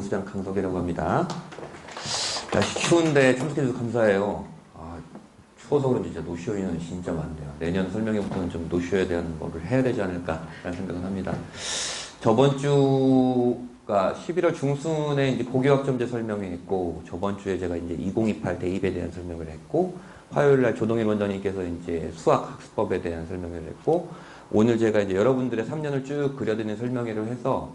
연구소장 강석이라고 합니다. 날씨 추운데 참석해주셔서 감사해요. 추워서 그런지 진짜 노쇼 인원이 진짜 많네요. 내년 설명회부터는 좀 노쇼에 대한 거를 해야 되지 않을까라는 생각을 합니다. 저번 주가 11월 중순에 이제 고교학점제 설명회 했고, 저번 주에 제가 이제 2028 대입에 대한 설명을 했고, 화요일 날 조동일 원장님께서 이제 수학 학습법에 대한 설명회를 했고, 오늘 제가 이제 여러분들의 3년을 쭉 그려드리는 설명회를 해서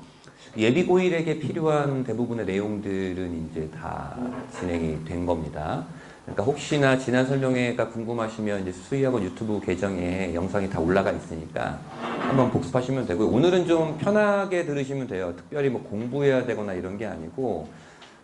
예비 고1에게 필요한 대부분의 내용들은 이제 다 진행이 된 겁니다. 그러니까 혹시나 지난 설명회가 궁금하시면 이제 수의학원 유튜브 계정에 영상이 다 올라가 있으니까 한번 복습하시면 되고요. 오늘은 좀 편하게 들으시면 돼요. 특별히 뭐 공부해야 되거나 이런 게 아니고,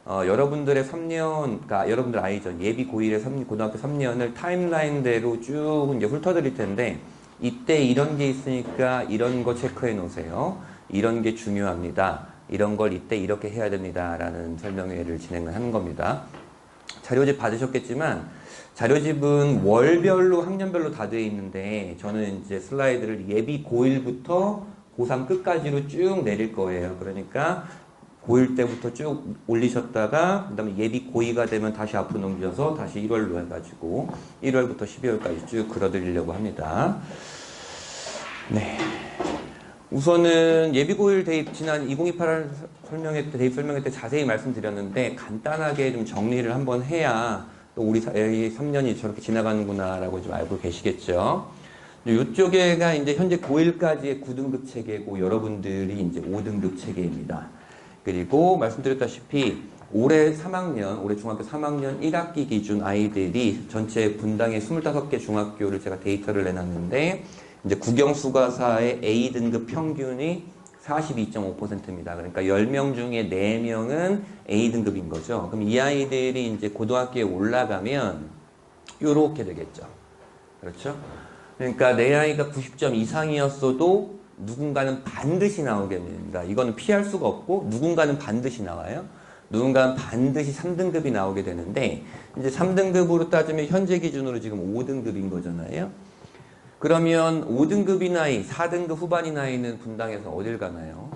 여러분들의 3년, 그러니까 여러분들 아이죠. 예비 고1의 고등학교 3년을 타임라인대로 쭉 이제 훑어드릴 텐데, 이때 이런 게 있으니까 이런 거 체크해 놓으세요. 이런 게 중요합니다. 이런 걸 이때 이렇게 해야 됩니다. 라는 설명회를 진행을 하는 겁니다. 자료집 받으셨겠지만, 자료집은 월별로, 학년별로 다 되어 있는데, 저는 이제 슬라이드를 예비 고1부터 고3 끝까지로 쭉 내릴 거예요. 그러니까, 고1 때부터 쭉 올리셨다가, 그 다음에 예비 고2가 되면 다시 앞으로 넘겨서 다시 1월로 해가지고, 1월부터 12월까지 쭉 그려드리려고 합니다. 네. 우선은 예비고1 대입, 지난 2028 설명회 때, 대입 설명회 때 자세히 말씀드렸는데, 간단하게 좀 정리를 한번 해야 또 우리 3년이 저렇게 지나가는구나 라고 좀 알고 계시겠죠. 이쪽에가 이제 현재 고1까지의 9등급 체계고, 여러분들이 이제 5등급 체계입니다. 그리고 말씀드렸다시피, 올해 중학교 3학년 1학기 기준 아이들이 전체 분당의 25개 중학교를 제가 데이터를 내놨는데, 이제 국영수가사의 A등급 평균이 42.5%입니다. 그러니까 10명 중에 4명은 A등급인 거죠. 그럼 이 아이들이 이제 고등학교에 올라가면 요렇게 되겠죠. 그렇죠? 그러니까 내 아이가 90점 이상이었어도 누군가는 반드시 나오게 됩니다. 이거는 피할 수가 없고 누군가는 반드시 나와요. 누군가는 반드시 3등급이 나오게 되는데, 이제 3등급으로 따지면 현재 기준으로 지금 5등급인 거잖아요. 그러면 5등급인 아이, 4등급 후반인 아이는 분당에서 어딜 가나요?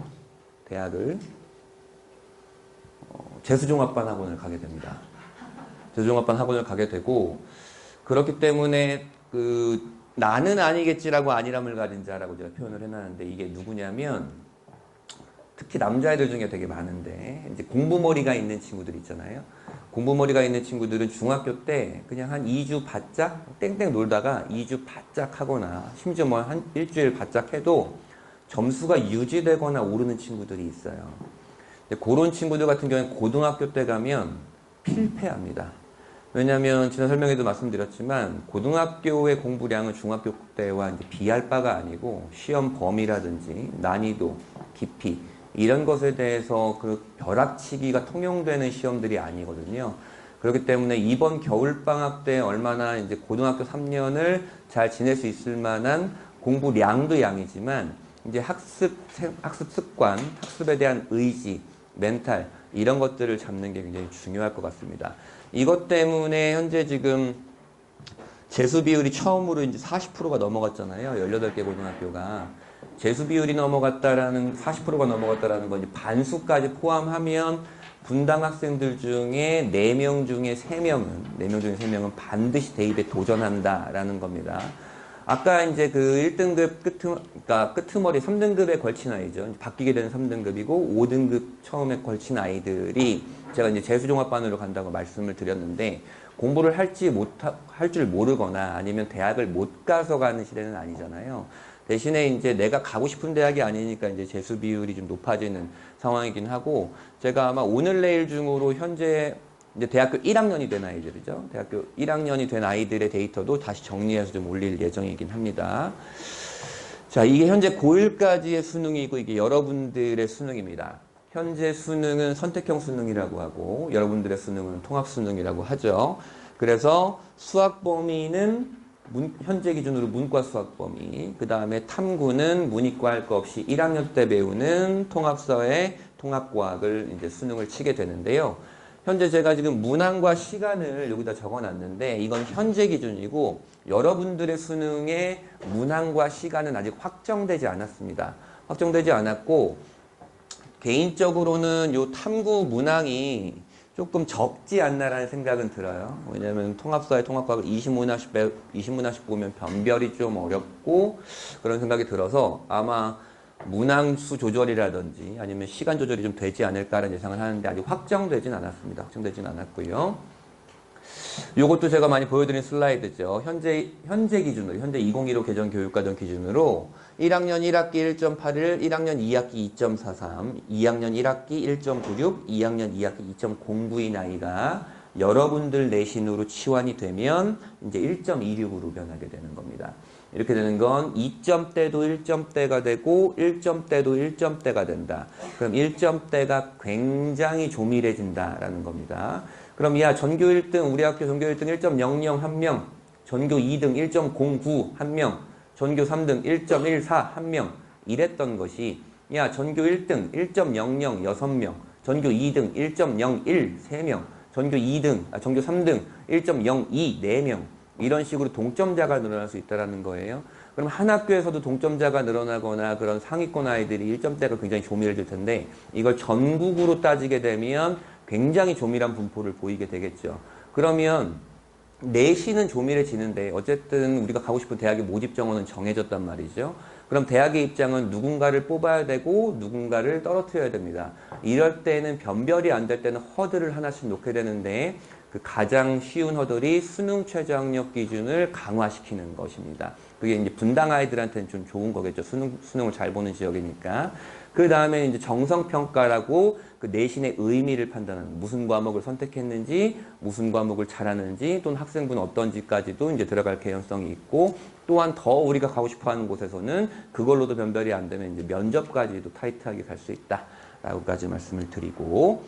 대학을 재수종합반 학원을 가게 됩니다. 재수종합반 학원을 가게 되고, 그렇기 때문에 나는 아니겠지라고 아니람을 가진 자라고 제가 표현을 해놨는데, 이게 누구냐면 특히 남자애들 중에 되게 많은데, 이제 공부머리가 있는 친구들 있잖아요. 공부머리가 있는 친구들은 중학교 때 그냥 한 2주 바짝 땡땡 놀다가 2주 바짝 하거나, 심지어 뭐 한 일주일 바짝 해도 점수가 유지되거나 오르는 친구들이 있어요. 그런 친구들 같은 경우는 고등학교 때 가면 필패합니다. 왜냐하면 지난 설명에도 말씀드렸지만, 고등학교의 공부량은 중학교 때와 이제 비할 바가 아니고, 시험 범위라든지 난이도, 깊이 이런 것에 대해서 그 벼락치기가 통용되는 시험들이 아니거든요. 그렇기 때문에 이번 겨울방학 때 얼마나 이제 고등학교 3년을 잘 지낼 수 있을 만한 공부량도 양이지만, 이제 학습 습관, 학습에 대한 의지, 멘탈, 이런 것들을 잡는 게 굉장히 중요할 것 같습니다. 이것 때문에 현재 지금 재수 비율이 처음으로 이제 40%가 넘어갔잖아요. 18개 고등학교가. 재수 비율이 넘어갔다라는, 40%가 넘어갔다라는 건 이제 반수까지 포함하면 분당 학생들 중에 4명 중에 3명은 반드시 대입에 도전한다라는 겁니다. 아까 이제 그 1등급 그러니까 끄트머리 3등급에 걸친 아이죠. 바뀌게 되는 3등급이고 5등급 처음에 걸친 아이들이 제가 이제 재수종합반으로 간다고 말씀을 드렸는데, 공부를 할 줄 모르거나 아니면 대학을 못 가서 가는 시대는 아니잖아요. 대신에 이제 내가 가고 싶은 대학이 아니니까 이제 재수 비율이 좀 높아지는 상황이긴 하고, 제가 아마 오늘 내일 중으로 현재 이제 대학교 1학년이 된 아이들이죠. 대학교 1학년이 된 아이들의 데이터도 다시 정리해서 좀 올릴 예정이긴 합니다. 자, 이게 현재 고1까지의 수능이고, 이게 여러분들의 수능입니다. 현재 수능은 선택형 수능이라고 하고, 여러분들의 수능은 통합 수능이라고 하죠. 그래서 수학 범위는 현재 기준으로 문과 수학 범위, 그 다음에 탐구는 문이과 할 거 없이 1학년 때 배우는 통합사회, 통합과학을 이제 수능을 치게 되는데요. 현재 제가 지금 문항과 시간을 여기다 적어놨는데, 이건 현재 기준이고, 여러분들의 수능의 문항과 시간은 아직 확정되지 않았습니다. 확정되지 않았고, 개인적으로는 요 탐구 문항이 조금 적지 않나라는 생각은 들어요. 왜냐하면 통합사회 통합과학을 20문항씩 보면 변별이 좀 어렵고 그런 생각이 들어서 아마 문항수 조절이라든지 아니면 시간 조절이 좀 되지 않을까라는 예상을 하는데 아직 확정되진 않았습니다. 확정되진 않았고요. 요것도 제가 많이 보여드린 슬라이드죠. 현재 기준으로, 현재 2015 개정 교육과정 기준으로 1학년 1학기 1.81, 1학년 2학기 2.43, 2학년 1학기 1.96, 2학년 2학기 2.09인 아이가 여러분들 내신으로 치환이 되면 이제 1.26으로 변하게 되는 겁니다. 이렇게 되는 건 2점대도 1점대가 되고 1점대도 1점대가 된다. 그럼 1점대가 굉장히 조밀해진다라는 겁니다. 그럼 야 전교 1등 우리 학교 전교 1등 1.00 1명, 전교 2등 1.09 1명, 전교 3등 1.14 1명 이랬던 것이 야 전교 1등 1.00 6명, 전교 2등 1.01 3명, 전교 3등 1.02 4명 이런 식으로 동점자가 늘어날 수 있다는 거예요. 그럼 한 학교에서도 동점자가 늘어나거나 그런 상위권 아이들이 1점대가 굉장히 조밀해질 텐데 이걸 전국으로 따지게 되면 굉장히 조밀한 분포를 보이게 되겠죠. 그러면 내신은 조밀해지는데 어쨌든 우리가 가고 싶은 대학의 모집 정원은 정해졌단 말이죠. 그럼 대학의 입장은 누군가를 뽑아야 되고 누군가를 떨어뜨려야 됩니다. 이럴 때는 변별이 안 될 때는 허들을 하나씩 놓게 되는데 그 가장 쉬운 허들이 수능 최저학력 기준을 강화시키는 것입니다. 그게 이제 분당 아이들한테는 좀 좋은 거겠죠. 수능을 잘 보는 지역이니까. 그 다음에 이제 정성평가라고 그 내신의 의미를 판단하는 무슨 과목을 선택했는지, 무슨 과목을 잘하는지, 또는 학생분 어떤지까지도 이제 들어갈 개연성이 있고, 또한 더 우리가 가고 싶어 하는 곳에서는 그걸로도 변별이 안 되면 이제 면접까지도 타이트하게 갈 수 있다라고까지 말씀을 드리고,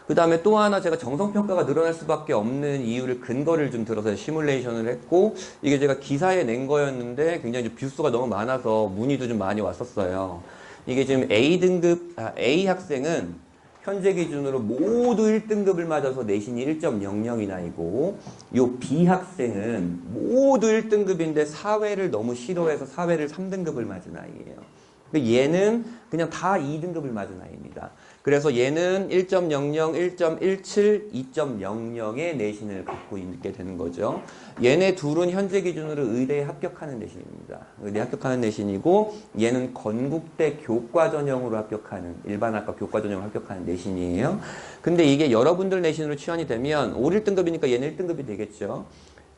그 다음에 또 하나 제가 정성평가가 늘어날 수밖에 없는 이유를 근거를 좀 들어서 시뮬레이션을 했고, 이게 제가 기사에 낸 거였는데 굉장히 뷰수가 너무 많아서 문의도 좀 많이 왔었어요. 이게 지금 A 학생은 현재 기준으로 모두 1등급을 맞아서 내신이 1.00인 아이고, 요 B 학생은 모두 1등급인데 사회를 너무 싫어해서 사회를 3등급을 맞은 아이예요. 근데 얘는 그냥 다 2등급을 맞은 아이입니다. 그래서 얘는 1.00, 1.17, 2.00의 내신을 갖고 있게 되는 거죠. 얘네 둘은 현재 기준으로 의대에 합격하는 내신입니다. 의대에 합격하는 내신이고 얘는 건국대 교과전형으로 합격하는 일반학과 교과전형으로 합격하는 내신이에요. 근데 이게 여러분들 내신으로 치환이 되면 5, 1등급이니까 얘는 1등급이 되겠죠.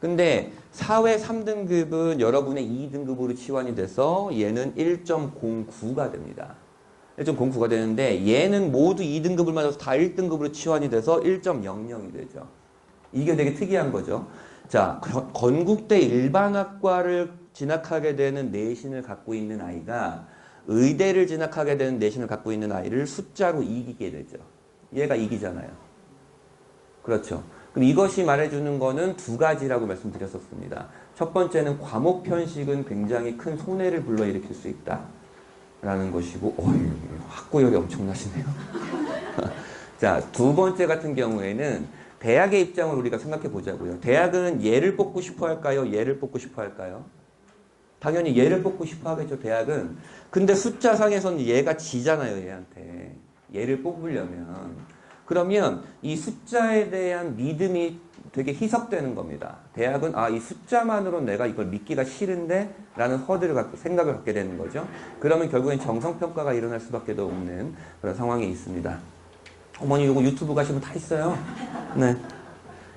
근데 사회 3등급은 여러분의 2등급으로 치환이 돼서 얘는 1.09가 됩니다. 1.09가 되는데 얘는 모두 2등급을 맞아서 다 1등급으로 치환이 돼서 1.00이 되죠. 이게 되게 특이한 거죠. 자, 건국대 일반학과를 진학하게 되는 내신을 갖고 있는 아이가 의대를 진학하게 되는 내신을 갖고 있는 아이를 숫자로 이기게 되죠. 얘가 이기잖아요. 그렇죠. 그럼 이것이 말해주는 거는 두 가지라고 말씀드렸었습니다. 첫 번째는 과목 편식은 굉장히 큰 손해를 불러일으킬 수 있다. 라는 것이고, 학구열이 엄청나시네요. 자, 두 번째 같은 경우에는 대학의 입장을 우리가 생각해 보자고요. 대학은 얘를 뽑고 싶어 할까요? 얘를 뽑고 싶어 할까요? 당연히 얘를 뽑고 싶어 하겠죠, 대학은. 근데 숫자상에서는 얘가 지잖아요, 얘한테. 얘를 뽑으려면. 그러면 이 숫자에 대한 믿음이 되게 희석되는 겁니다. 대학은 이 숫자만으로 내가 이걸 믿기가 싫은데 라는 생각을 갖게 되는 거죠. 그러면 결국엔 정성평가가 일어날 수밖에 없는 그런 상황이 있습니다. 어머니 이거 유튜브 가시면 다 있어요. 네.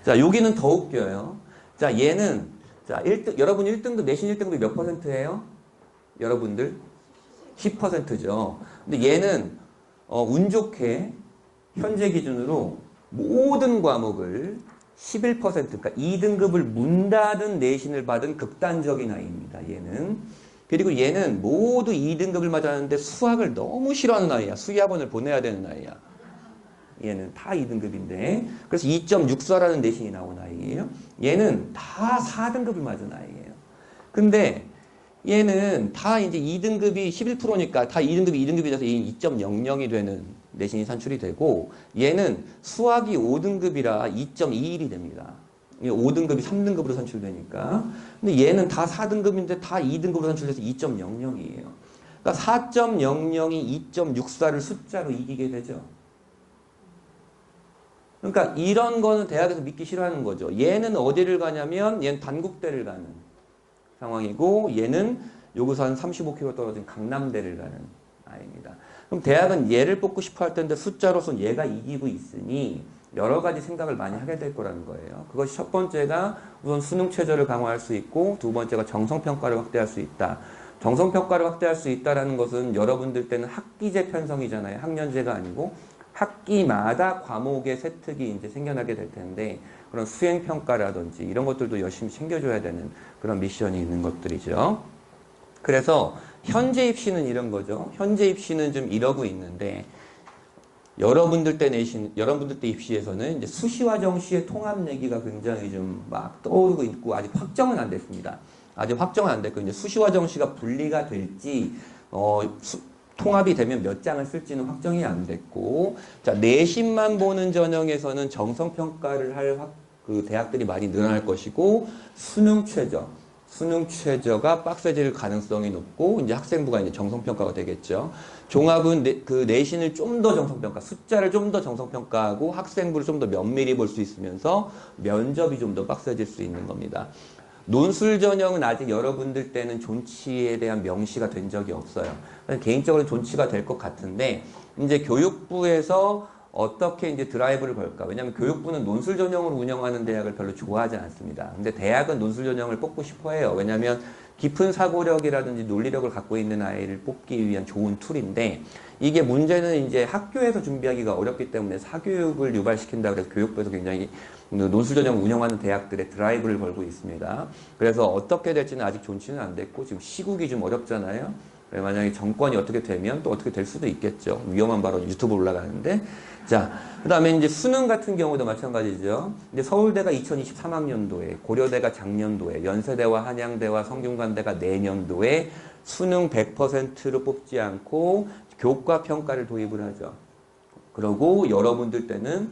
자, 여기는 더 웃겨요. 자, 얘는 자, 여러분 1등급 내신 1등급이 몇 %예요? 여러분들 10%죠. 근데 얘는 운 좋게 현재 기준으로 모든 과목을 11%, 그러니까 2등급을 문 닫은 내신을 받은 극단적인 아이입니다. 얘는. 그리고 얘는 모두 2등급을 맞았는데 수학을 너무 싫어하는 아이야. 수의학원을 보내야 되는 아이야. 얘는 다 2등급인데 그래서 2.64라는 내신이 나온 아이예요. 얘는 다 4등급을 맞은 아이예요. 근데 얘는 다 이제 2등급이 11%니까 다 2등급이 돼서 2.00이 되는 내신이 산출이 되고 얘는 수학이 5등급이라 2.21이 됩니다. 5등급이 3등급으로 산출되니까. 근데 얘는 다 4등급인데 다 2등급으로 산출돼서 2.00이에요. 그러니까 4.00이 2.64를 숫자로 이기게 되죠. 그러니까 이런 거는 대학에서 믿기 싫어하는 거죠. 얘는 어디를 가냐면 얘는 단국대를 가는 상황이고 얘는 여기서 한 35km 떨어진 강남대를 가는 아이입니다. 그럼 대학은 얘를 뽑고 싶어 할 텐데 숫자로서는 얘가 이기고 있으니 여러 가지 생각을 많이 하게 될 거라는 거예요. 그것이 첫 번째가 우선 수능 최저를 강화할 수 있고 두 번째가 정성평가를 확대할 수 있다. 정성평가를 확대할 수 있다는 것은 여러분들 때는 학기제 편성이잖아요. 학년제가 아니고 학기마다 과목의 세특이 이제 생겨나게 될 텐데 그런 수행평가라든지 이런 것들도 열심히 챙겨줘야 되는 그런 미션이 있는 것들이죠. 그래서 현재 입시는 이런 거죠. 현재 입시는 좀 이러고 있는데 여러분들 때 입시에서는 이제 수시와 정시의 통합 내기가 굉장히 좀 막 떠오르고 있고 아직 확정은 안 됐습니다. 아직 확정은 안 됐고 이제 수시와 정시가 분리가 될지 통합이 되면 몇 장을 쓸지는 확정이 안 됐고 자 내신만 보는 전형에서는 정성평가를 할 그 대학들이 많이 늘어날 것이고 수능 최저가 빡세질 가능성이 높고 이제 학생부가 이제 정성평가가 되겠죠. 종합은 그 내신을 좀 더 정성평가, 숫자를 좀 더 정성평가하고 학생부를 좀 더 면밀히 볼 수 있으면서 면접이 좀 더 빡세질 수 있는 겁니다. 논술 전형은 아직 여러분들 때는 존치에 대한 명시가 된 적이 없어요. 개인적으로 존치가 될 것 같은데 이제 교육부에서 어떻게 이제 드라이브를 걸까? 왜냐하면 교육부는 논술 전형으로 운영하는 대학을 별로 좋아하지 않습니다. 근데 대학은 논술 전형을 뽑고 싶어 해요. 왜냐하면 깊은 사고력이라든지 논리력을 갖고 있는 아이를 뽑기 위한 좋은 툴인데 이게 문제는 이제 학교에서 준비하기가 어렵기 때문에 사교육을 유발시킨다 그래서 교육부에서 굉장히 논술 전형을 운영하는 대학들의 드라이브를 걸고 있습니다. 그래서 어떻게 될지는 아직 존치는 안 됐고 지금 시국이 좀 어렵잖아요. 만약에 정권이 어떻게 되면 또 어떻게 될 수도 있겠죠. 위험한 발언 유튜브 올라가는데. 자, 그 다음에 이제 수능 같은 경우도 마찬가지죠. 이제 서울대가 2023학년도에, 고려대가 작년도에, 연세대와 한양대와 성균관대가 내년도에 수능 100%로 뽑지 않고 교과 평가를 도입을 하죠. 그러고 여러분들 때는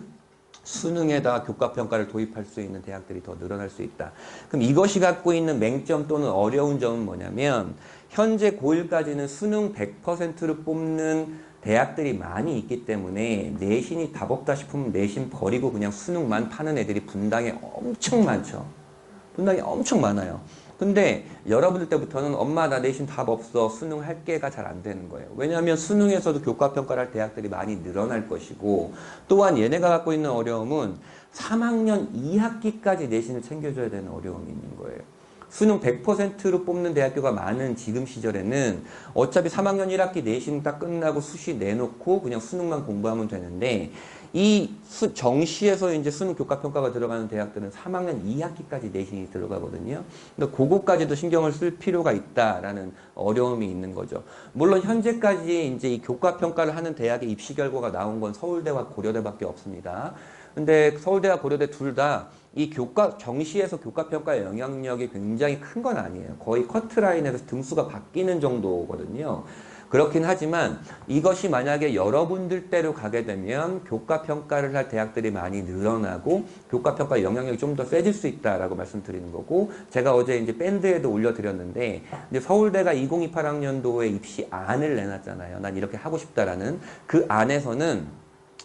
수능에다 교과평가를 도입할 수 있는 대학들이 더 늘어날 수 있다. 그럼 이것이 갖고 있는 맹점 또는 어려운 점은 뭐냐면 현재 고1까지는 수능 100%를 뽑는 대학들이 많이 있기 때문에 내신이 답 없다 싶으면 내신 버리고 그냥 수능만 파는 애들이 분당에 엄청 많죠. 분당에 엄청 많아요. 근데 여러분들 때부터는 엄마 나 내신 답 없어 수능 할게가 잘 안 되는 거예요. 왜냐하면 수능에서도 교과평가를 할 대학들이 많이 늘어날 것이고 또한 얘네가 갖고 있는 어려움은 3학년 2학기까지 내신을 챙겨줘야 되는 어려움이 있는 거예요. 수능 100%로 뽑는 대학교가 많은 지금 시절에는 어차피 3학년 1학기 내신 딱 끝나고 수시 내놓고 그냥 수능만 공부하면 되는데 이 정시에서 이제 수능 교과평가가 들어가는 대학들은 3학년 2학기까지 내신이 들어가거든요. 그러니까 그거까지도 신경을 쓸 필요가 있다라는 어려움이 있는 거죠. 물론 현재까지 이제 이 교과평가를 하는 대학의 입시 결과가 나온 건 서울대와 고려대밖에 없습니다. 근데 서울대와 고려대 둘 다 이 정시에서 교과평가의 영향력이 굉장히 큰 건 아니에요. 거의 커트라인에서 등수가 바뀌는 정도거든요. 그렇긴 하지만 이것이 만약에 여러분들 때로 가게 되면 교과평가를 할 대학들이 많이 늘어나고 교과평가의 영향력이 좀 더 세질 수 있다라고 말씀드리는 거고 제가 어제 이제 밴드에도 올려드렸는데 이제 서울대가 2028학년도에 입시안을 내놨잖아요. 난 이렇게 하고 싶다라는 그 안에서는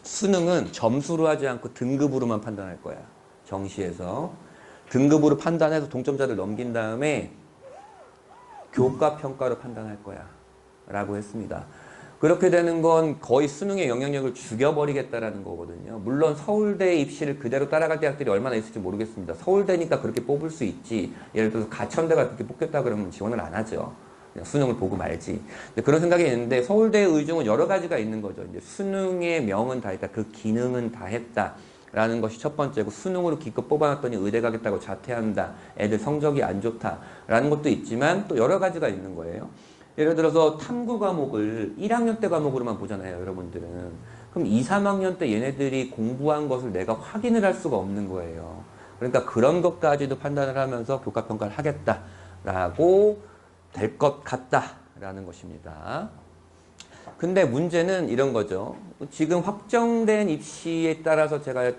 수능은 점수로 하지 않고 등급으로만 판단할 거야. 정시에서. 등급으로 판단해서 동점자들 넘긴 다음에 교과평가로 판단할 거야. 라고 했습니다. 그렇게 되는 건 거의 수능의 영향력을 죽여버리겠다라는 거거든요. 물론 서울대 입시를 그대로 따라갈 대학들이 얼마나 있을지 모르겠습니다. 서울대니까 그렇게 뽑을 수 있지. 예를 들어서 가천대가 그렇게 뽑겠다 그러면 지원을 안 하죠. 그냥 수능을 보고 말지. 그런 생각이 있는데 서울대의 의중은 여러 가지가 있는 거죠. 이제 수능의 명은 다 했다. 그 기능은 다 했다. 라는 것이 첫 번째고 수능으로 기껏 뽑아놨더니 의대 가겠다고 자퇴한다. 애들 성적이 안 좋다. 라는 것도 있지만 또 여러 가지가 있는 거예요. 예를 들어서 탐구 과목을 1학년 때 과목으로만 보잖아요. 여러분들은. 그럼 2, 3학년 때 얘네들이 공부한 것을 내가 확인을 할 수가 없는 거예요. 그러니까 그런 것까지도 판단을 하면서 교과평가를 하겠다라고 될 것 같다라는 것입니다. 근데 문제는 이런 거죠. 지금 확정된 입시에 따라서 제가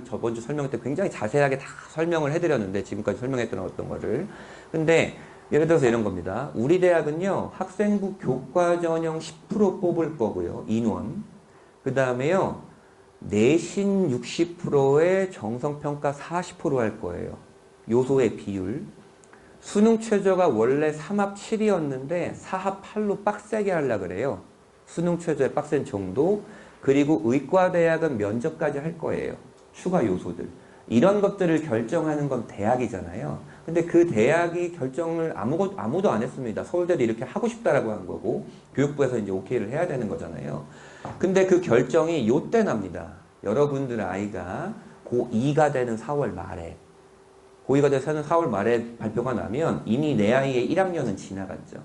저번 주 설명 때 굉장히 자세하게 다 설명을 해드렸는데 지금까지 설명했던 어떤 거를. 근데 예를 들어서 이런 겁니다. 우리 대학은요, 학생부 교과 전형 10% 뽑을 거고요. 인원. 그 다음에요, 내신 60%에 정성평가 40%할 거예요. 요소의 비율. 수능 최저가 원래 3합 7이었는데 4합 8로 빡세게 하려고 그래요. 수능 최저의 빡센 정도. 그리고 의과대학은 면접까지 할 거예요. 추가 요소들. 이런 것들을 결정하는 건 대학이잖아요. 근데 그 대학이 결정을 아무도 안 했습니다. 서울대도 이렇게 하고 싶다라고 한 거고, 교육부에서 이제 오케이를 해야 되는 거잖아요. 근데 그 결정이 요때 납니다. 여러분들 아이가 고2가 되는 4월 말에, 고2가 되는 4월 말에 발표가 나면 이미 내 아이의 1학년은 지나갔죠.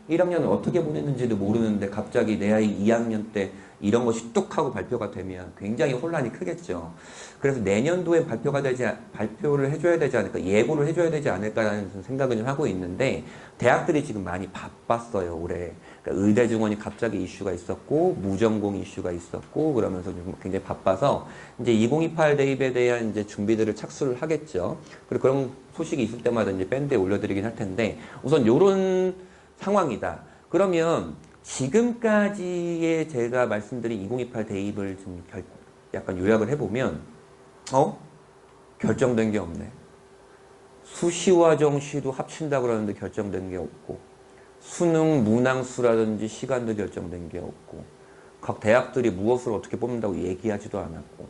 1학년을 어떻게 보냈는지도 모르는데 갑자기 내 아이 2학년 때 이런 것이 뚝 하고 발표가 되면 굉장히 혼란이 크겠죠. 그래서 내년도에 발표를 해줘야 되지 않을까, 예고를 해줘야 되지 않을까라는 생각을 좀 하고 있는데, 대학들이 지금 많이 바빴어요, 올해. 그러니까 의대 증원이 갑자기 이슈가 있었고, 무전공 이슈가 있었고, 그러면서 좀 굉장히 바빠서, 이제 2028 대입에 대한 이제 준비들을 착수를 하겠죠. 그리고 그런 소식이 있을 때마다 이제 밴드에 올려드리긴 할 텐데, 우선 요런 상황이다. 그러면 지금까지의 제가 말씀드린 2028 대입을 좀 약간 요약을 해보면, 결정된 게 없네. 수시와 정시도 합친다 그러는데 결정된 게 없고, 수능 문항수라든지 시간도 결정된 게 없고, 각 대학들이 무엇을 어떻게 뽑는다고 얘기하지도 않았고,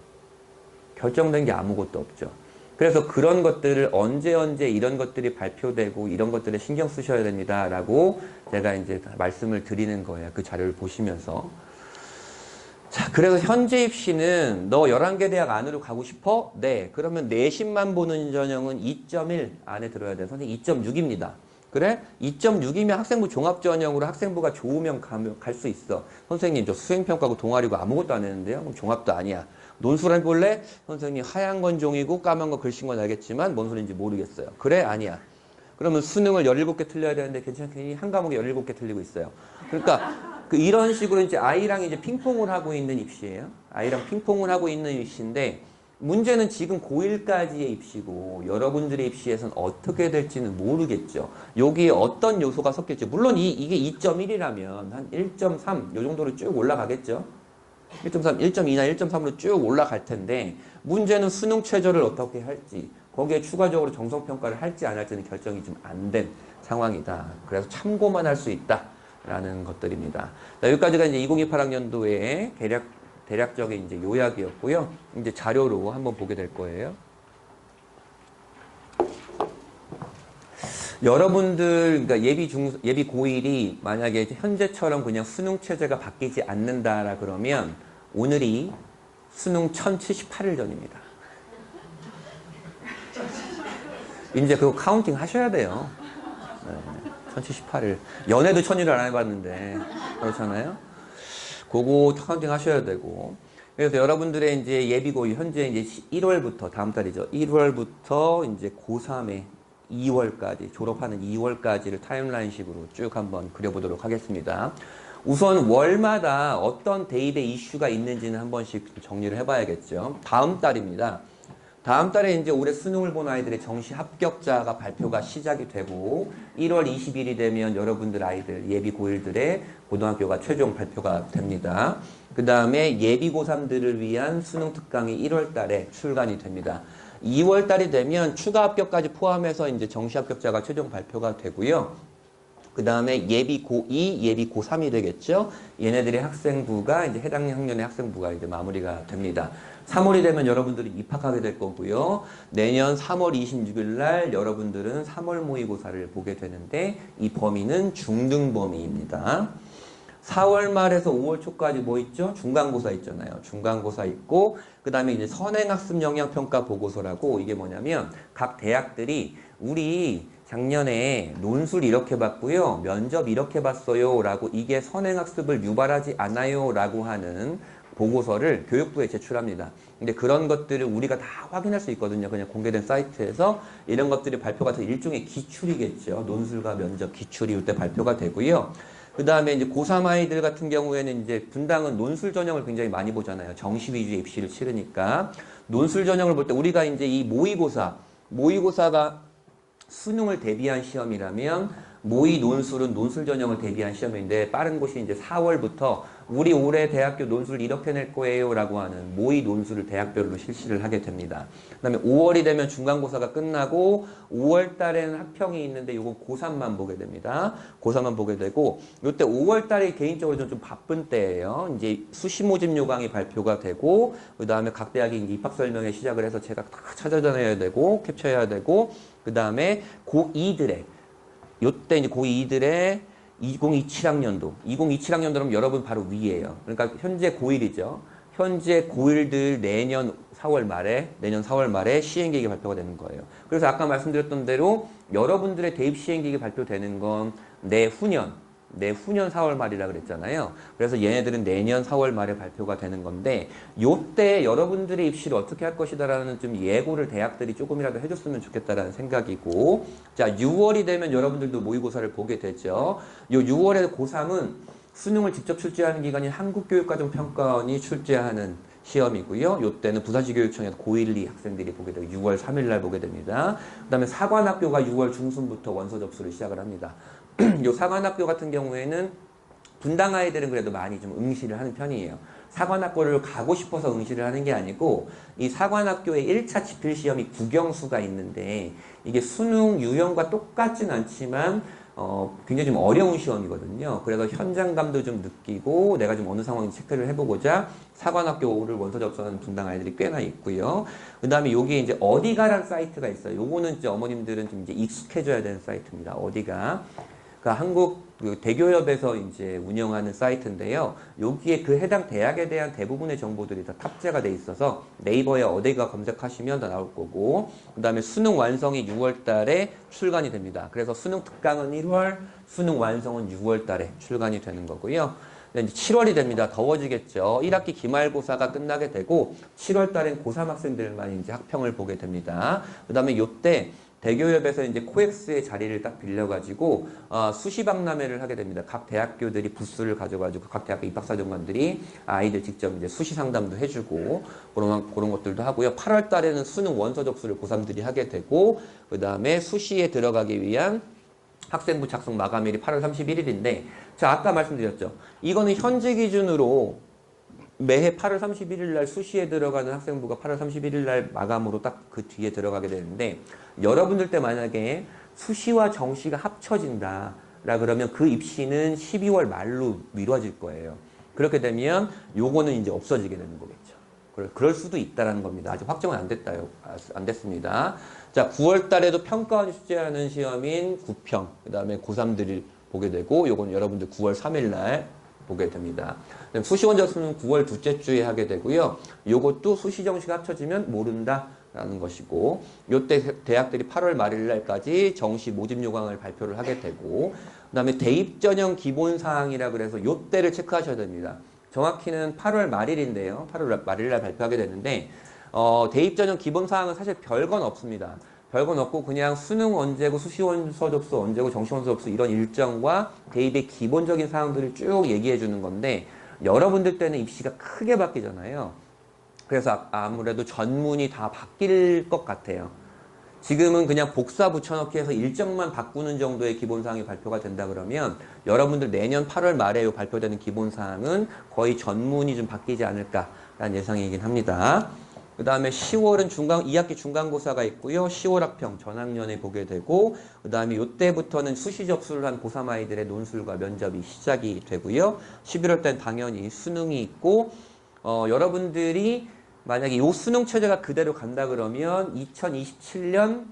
결정된 게 아무것도 없죠. 그래서 그런 것들을 언제 이런 것들이 발표되고 이런 것들에 신경 쓰셔야 됩니다라고 제가 이제 말씀을 드리는 거예요. 그 자료를 보시면서. 자, 그래서 현재 입시는 너 11개 대학 안으로 가고 싶어? 네. 그러면 내신만 보는 전형은 2.1 안에 들어야 돼. 선생님 2.6입니다. 그래? 2.6이면 학생부 종합전형으로 학생부가 좋으면 갈 수 있어. 선생님 저 수행평가고 동아리고 아무것도 안 했는데요. 그럼 종합도 아니야. 논술 해볼래? 선생님 하얀 건 종이고 까만 거 글씨인 건 알겠지만 뭔 소리인지 모르겠어요. 그래? 아니야. 그러면 수능을 17개 틀려야 되는데 괜찮겠니? 한 과목에 17개 틀리고 있어요. 그러니까 이런 식으로 이제 아이랑 이제 핑퐁을 하고 있는 입시예요. 아이랑 핑퐁을 하고 있는 입시인데, 문제는 지금 고1까지의 입시고 여러분들의 입시에서는 어떻게 될지는 모르겠죠. 여기에 어떤 요소가 섞일지. 물론 이게 2.1이라면 한 1.3 요 정도로 쭉 올라가겠죠. 1.3, 1.2나 1.3으로 쭉 올라갈 텐데, 문제는 수능 최저를 어떻게 할지, 거기에 추가적으로 정성평가를 할지 안 할지는 결정이 좀 안 된 상황이다. 그래서 참고만 할 수 있다라는 것들입니다. 자, 여기까지가 이제 2028학년도의 대략적인 이제 요약이었고요. 이제 자료로 한번 보게 될 거예요. 여러분들, 그러니까 예비 고1이 만약에 현재처럼 그냥 수능 체제가 바뀌지 않는다라 그러면 오늘이 수능 1078일 전입니다. 이제 그거 카운팅 하셔야 돼요. 네, 1078일. 연애도 1000일을 안 해봤는데, 그렇잖아요? 그거 카운팅 하셔야 되고. 그래서 여러분들의 이제 예비고 현재 이제 1월부터, 다음 달이죠. 1월부터 이제 고3에 2월까지, 졸업하는 2월까지를 타임라인식으로 쭉 한번 그려보도록 하겠습니다. 우선 월마다 어떤 대입의 이슈가 있는지는 한 번씩 정리를 해봐야겠죠. 다음 달입니다. 다음 달에 이제 올해 수능을 본 아이들의 정시 합격자가 발표가 시작이 되고, 1월 20일이 되면 여러분들 아이들, 예비 고1들의 고등학교가 최종 발표가 됩니다. 그 다음에 예비 고3들을 위한 수능 특강이 1월 달에 출간이 됩니다. 2월 달이 되면 추가 합격까지 포함해서 이제 정시 합격자가 최종 발표가 되고요. 그 다음에 예비 고2, 예비 고3이 되겠죠. 얘네들의 학생부가 이제 해당 학년의 학생부가 이제 마무리가 됩니다. 3월이 되면 여러분들이 입학하게 될 거고요. 내년 3월 26일 날 여러분들은 3월 모의고사를 보게 되는데, 이 범위는 중등 범위입니다. 4월 말에서 5월 초까지 뭐 있죠? 중간고사 있잖아요. 중간고사 있고, 그 다음에 이제 선행학습 영향평가 보고서라고, 이게 뭐냐면 각 대학들이 우리 작년에 논술 이렇게 봤고요, 면접 이렇게 봤어요 라고, 이게 선행학습을 유발하지 않아요 라고 하는 보고서를 교육부에 제출합니다. 근데 그런 것들을 우리가 다 확인할 수 있거든요. 그냥 공개된 사이트에서. 이런 것들이 발표가 돼서 일종의 기출이겠죠. 논술과 면접 기출이 이때 발표가 되고요. 그 다음에 이제 고3 아이들 같은 경우에는 이제 분당은 논술 전형을 굉장히 많이 보잖아요. 정시 위주의 입시를 치르니까. 논술 전형을 볼 때 우리가 이제 이 모의고사가 수능을 대비한 시험이라면 모의 논술은 논술 전형을 대비한 시험인데 빠른 곳이 이제 4월부터 우리 올해 대학교 논술 이렇게 낼 거예요 라고 하는 모의 논술을 대학별로 실시를 하게 됩니다. 그 다음에 5월이 되면 중간고사가 끝나고 5월 달에는 학평이 있는데 이거 고3만 보게 됩니다. 고3만 보게 되고 이때 5월 달이 개인적으로 좀 바쁜 때예요. 이제 수시 모집 요강이 발표가 되고 그 다음에 각 대학이 이제 입학 설명회 시작을 해서 제가 다 찾아다녀야 되고 캡처해야 되고 그 다음에 고2들의 요때 이제 고2들의 2027학년도 2027학년도는 여러분 바로 위에요. 그러니까 현재 고1이죠. 현재 고1들 내년 4월 말에 시행계획이 발표가 되는 거예요. 그래서 아까 말씀드렸던 대로 여러분들의 대입 시행계획이 발표되는 건 내후년 4월 말이라 그랬잖아요. 그래서 얘네들은 내년 4월 말에 발표가 되는 건데 요때 여러분들의 입시를 어떻게 할 것이다라는 좀 예고를 대학들이 조금이라도 해줬으면 좋겠다라는 생각이고 자 6월이 되면 여러분들도 모의고사를 보게 되죠. 요 6월에 고3은 수능을 직접 출제하는 기관인 한국교육과정평가원이 출제하는 시험이고요. 요때는 부산시교육청에서 고1, 2 학생들이 보게 되고 6월 3일 날 보게 됩니다. 그 다음에 사관학교가 6월 중순부터 원서 접수를 시작을 합니다. 요 사관학교 같은 경우에는 분당 아이들은 그래도 많이 좀 응시를 하는 편이에요. 사관학교를 가고 싶어서 응시를 하는 게 아니고 이 사관학교의 1차 지필시험이 국영수가 있는데 이게 수능 유형과 똑같진 않지만 굉장히 좀 어려운 시험이거든요. 그래서 현장감도 좀 느끼고 내가 좀 어느 상황인지 체크를 해보고자 사관학교를 원서 접수하는 분당 아이들이 꽤나 있고요. 그 다음에 여기에 이제 어디가라는 사이트가 있어요. 요거는 이제 어머님들은 좀 이제 익숙해져야 되는 사이트입니다. 어디가. 그러니까 한국 그 대교협에서 이제 운영하는 사이트인데요. 여기에 그 해당 대학에 대한 대부분의 정보들이 다 탑재가 돼 있어서 네이버에 어디가 검색하시면 다 나올 거고 그 다음에 수능 완성이 6월 달에 출간이 됩니다. 그래서 수능 특강은 1월, 수능 완성은 6월 달에 출간이 되는 거고요. 이제 7월이 됩니다. 더워지겠죠. 1학기 기말고사가 끝나게 되고 7월 달엔 고3 학생들만 이제 학평을 보게 됩니다. 그 다음에 요때 대교협에서 이제 코엑스의 자리를 딱 빌려가지고 수시박람회를 하게 됩니다. 각 대학교들이 부스를 가져가지고 각 대학교 입학사정관들이 아이들 직접 이제 수시 상담도 해주고 그런 것들도 하고요. 8월 달에는 수능 원서 접수를 고3들이 하게 되고 그 다음에 수시에 들어가기 위한 학생부 작성 마감일이 8월 31일인데 자 아까 말씀드렸죠. 이거는 현재 기준으로 매해 8월 31일 날 수시에 들어가는 학생부가 8월 31일 날 마감으로 딱 그 뒤에 들어가게 되는데 여러분들 때 만약에 수시와 정시가 합쳐진다 라 그러면 그 입시는 12월 말로 미뤄질 거예요. 그렇게 되면 요거는 이제 없어지게 되는 거겠죠. 그럴 수도 있다라는 겁니다. 아직 확정은 안 됐습니다. 자, 9월 달에도 평가원이 출제하는 시험인 구평, 그 다음에 고3들을 보게 되고 요건 여러분들 9월 3일 날 보게 됩니다. 수시 원자 수능 9월 둘째 주에 하게 되고요. 요것도 수시 정시가 합쳐지면 모른다라는 것이고 요때 대학들이 8월 말일 날까지 정시 모집 요강을 발표를 하게 되고 그다음에 대입 전형 기본 사항이라 그래서 요때를 체크하셔야 됩니다. 정확히는 8월 말일인데요. 8월 말일 날 발표하게 되는데 대입 전형 기본 사항은 사실 별건 없습니다. 별건 없고 그냥 수능 언제고 수시 원서 접수 언제고 정시 원서 접수 이런 일정과 대입의 기본적인 사항들을 쭉 얘기해 주는 건데 여러분들 때는 입시가 크게 바뀌잖아요. 그래서 아무래도 전문이 다 바뀔 것 같아요. 지금은 그냥 복사 붙여넣기 해서 일정만 바꾸는 정도의 기본사항이 발표가 된다 그러면 여러분들 내년 8월 말에 발표되는 기본사항은 거의 전문이 좀 바뀌지 않을까라는 예상이긴 합니다. 그 다음에 10월은 2학기 중간고사가 있고요. 10월 학평 전학년에 보게 되고 그 다음에 이때부터는 수시 접수를 한 고3 아이들의 논술과 면접이 시작이 되고요. 11월 때는 당연히 수능이 있고 여러분들이 만약에 이 수능 체제가 그대로 간다 그러면 2027년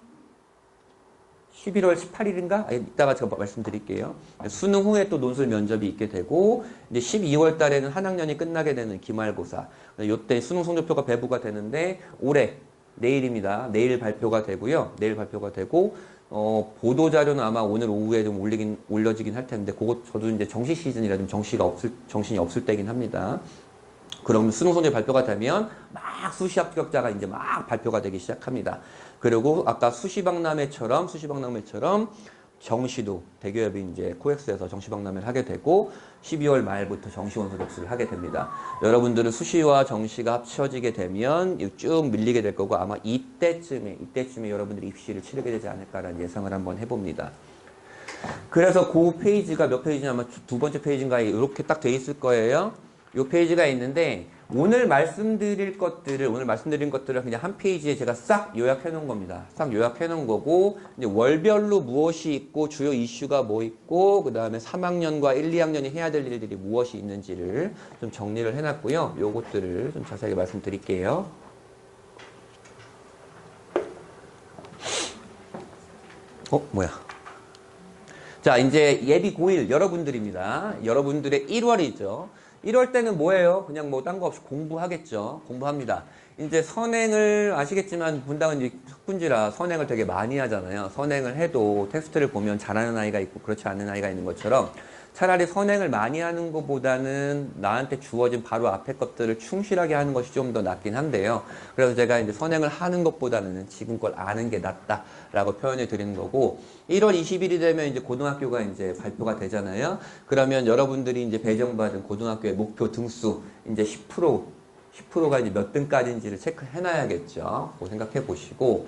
11월 18일인가? 이따가 제가 말씀드릴게요. 수능 후에 또 논술 면접이 있게 되고 이제 12월 달에는 한 학년이 끝나게 되는 기말고사. 이때 수능 성적표가 배부가 되는데 올해 내일입니다. 내일 발표가 되고요. 내일 발표가 되고 보도 자료는 아마 오늘 오후에 좀 올려지긴 할 텐데 그것 저도 이제 정시 시즌이라 좀 정신이 없을 때긴 합니다. 그럼 수능 성적 발표가 되면 막 수시 합격자가 이제 막 발표가 되기 시작합니다. 그리고 아까 수시박람회처럼 정시도 대기업이 이제 코엑스에서 정시 박람회를 하게 되고 12월 말부터 정시 원서 접수를 하게 됩니다. 여러분들은 수시와 정시가 합쳐지게 되면 쭉 밀리게 될 거고 아마 이때쯤에 여러분들이 입시를 치르게 되지 않을까라는 예상을 한번 해봅니다. 그래서 그 페이지가 몇 페이지냐면 두 번째 페이지인가에 이렇게 딱 돼 있을 거예요. 이 페이지가 있는데 오늘 말씀드린 것들을 그냥 한 페이지에 제가 싹 요약해 놓은 겁니다. 싹 요약해 놓은 거고 이제 월별로 무엇이 있고 주요 이슈가 뭐 있고 그 다음에 3학년과 1, 2학년이 해야 될 일들이 무엇이 있는지를 좀 정리를 해놨고요. 요것들을 좀 자세하게 말씀드릴게요. 뭐야? 자, 이제 예비 고1 여러분들입니다. 여러분들의 1월이죠. 1월 때는 뭐예요? 그냥 뭐 딴 거 없이 공부하겠죠. 공부합니다. 이제 선행을 아시겠지만 분당은 이제 학군지라 선행을 되게 많이 하잖아요. 선행을 해도 텍스트를 보면 잘하는 아이가 있고 그렇지 않은 아이가 있는 것처럼 차라리 선행을 많이 하는 것보다는 나한테 주어진 바로 앞에 것들을 충실하게 하는 것이 좀 더 낫긴 한데요. 그래서 제가 이제 선행을 하는 것보다는 지금 걸 아는 게 낫다라고 표현해 드리는 거고 1월 20일이 되면 이제 고등학교가 이제 발표가 되잖아요. 그러면 여러분들이 이제 배정받은 고등학교의 목표 등수 이제 10%가 이제 몇 등까지인지를 체크해 놔야겠죠. 그거 생각해 보시고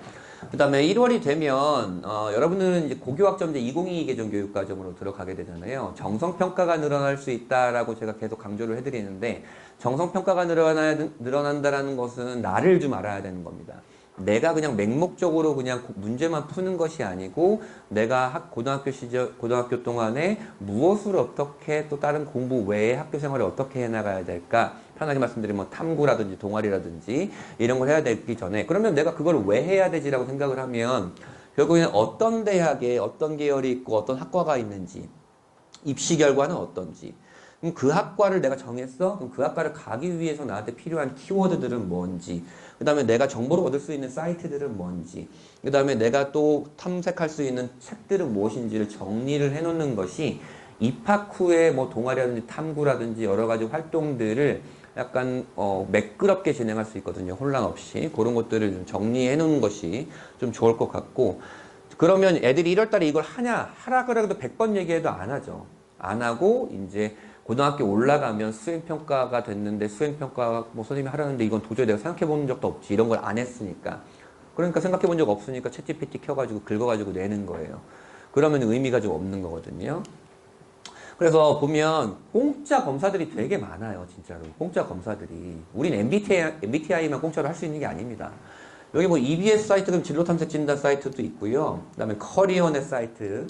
그 다음에 1월이 되면 여러분들은 이제 고교학점제 2022 개정 교육과정으로 들어가게 되잖아요. 정성평가가 늘어날 수 있다라고 제가 계속 강조를 해드리는데 정성평가가 늘어난다라는 것은 나를 좀 알아야 되는 겁니다. 내가 그냥 맹목적으로 그냥 문제만 푸는 것이 아니고 내가 고등학교 동안에 무엇을 어떻게 또 다른 공부 외에 학교 생활을 어떻게 해나가야 될까? 편하게 말씀드리면 탐구라든지 동아리라든지 이런 걸 해야 되기 전에 그러면 내가 그걸 왜 해야 되지라고 생각을 하면 결국에는 어떤 대학에 어떤 계열이 있고 어떤 학과가 있는지 입시 결과는 어떤지 그럼 그 학과를 내가 정했어? 그럼 그 학과를 가기 위해서 나한테 필요한 키워드들은 뭔지 그 다음에 내가 정보를 얻을 수 있는 사이트들은 뭔지 그 다음에 내가 또 탐색할 수 있는 책들은 무엇인지를 정리를 해놓는 것이 입학 후에 뭐 동아리라든지 탐구라든지 여러 가지 활동들을 약간 매끄럽게 진행할 수 있거든요. 혼란 없이 그런 것들을 좀 정리해 놓는 것이 좀 좋을 것 같고 그러면 애들이 1월달에 이걸 하라 그래도 100번 얘기해도 안 하죠. 안 하고 이제 고등학교 올라가면 수행평가가 됐는데 수행평가가 뭐 선생님이 하라는데 이건 도저히 내가 생각해 본 적도 없지 이런 걸 안 했으니까 그러니까 생각해 본 적 없으니까 챗GPT 켜가지고 긁어가지고 내는 거예요. 그러면 의미가 좀 없는 거거든요. 그래서 보면 공짜 검사들이 되게 많아요. 진짜로 공짜 검사들이 우린 MBTI만 공짜로 할 수 있는 게 아닙니다. 여기 뭐 EBS 사이트 그럼 진로탐색 진단 사이트도 있고요. 그 다음에 커리어넷 사이트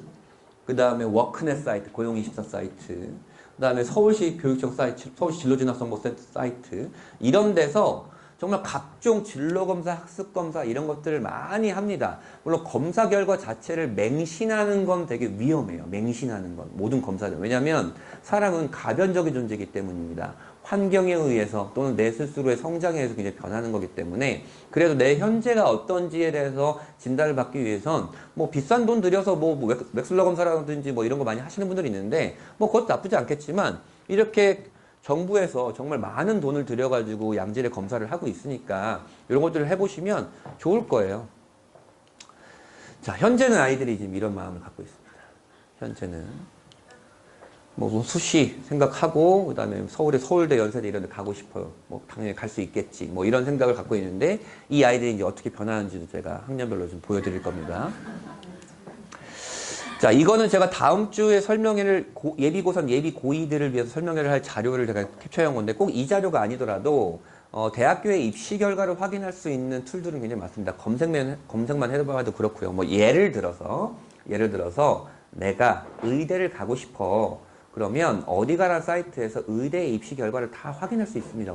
그 다음에 워크넷 사이트 고용24 사이트 그 다음에 서울시 교육청 사이트 서울시 진로진학정보 사이트 이런 데서 정말 각종 진로검사, 학습검사 이런 것들을 많이 합니다. 물론 검사 결과 자체를 맹신하는 건 되게 위험해요. 맹신하는 건. 모든 검사들. 왜냐하면 사람은 가변적인 존재이기 때문입니다. 환경에 의해서 또는 내 스스로의 성장에 의해서 굉장히 변하는 거기 때문에 그래도 내 현재가 어떤지에 대해서 진단을 받기 위해선 뭐 비싼 돈 들여서 뭐 웩슬러 검사라든지 뭐 이런 거 많이 하시는 분들이 있는데 뭐 그것도 나쁘지 않겠지만 이렇게 정부에서 정말 많은 돈을 들여가지고 양질의 검사를 하고 있으니까 이런 것들을 해보시면 좋을 거예요. 자, 현재는 아이들이 지금 이런 마음을 갖고 있습니다. 현재는 뭐 수시 생각하고 그다음에 서울대, 연세대 이런 데 가고 싶어요. 뭐 당연히 갈 수 있겠지. 뭐 이런 생각을 갖고 있는데 이 아이들이 이제 어떻게 변하는지도 제가 학년별로 좀 보여드릴 겁니다. 자, 이거는 제가 다음 주에 설명회를 예비고선, 예비고2들을 위해서 설명회를 할 자료를 제가 캡처해 온 건데 꼭 이 자료가 아니더라도 대학교의 입시 결과를 확인할 수 있는 툴들은 굉장히 많습니다. 검색만 해봐도 그렇고요. 뭐 예를 들어서 내가 의대를 가고 싶어. 그러면 어디가라는 사이트에서 의대 입시 결과를 다 확인할 수 있습니다.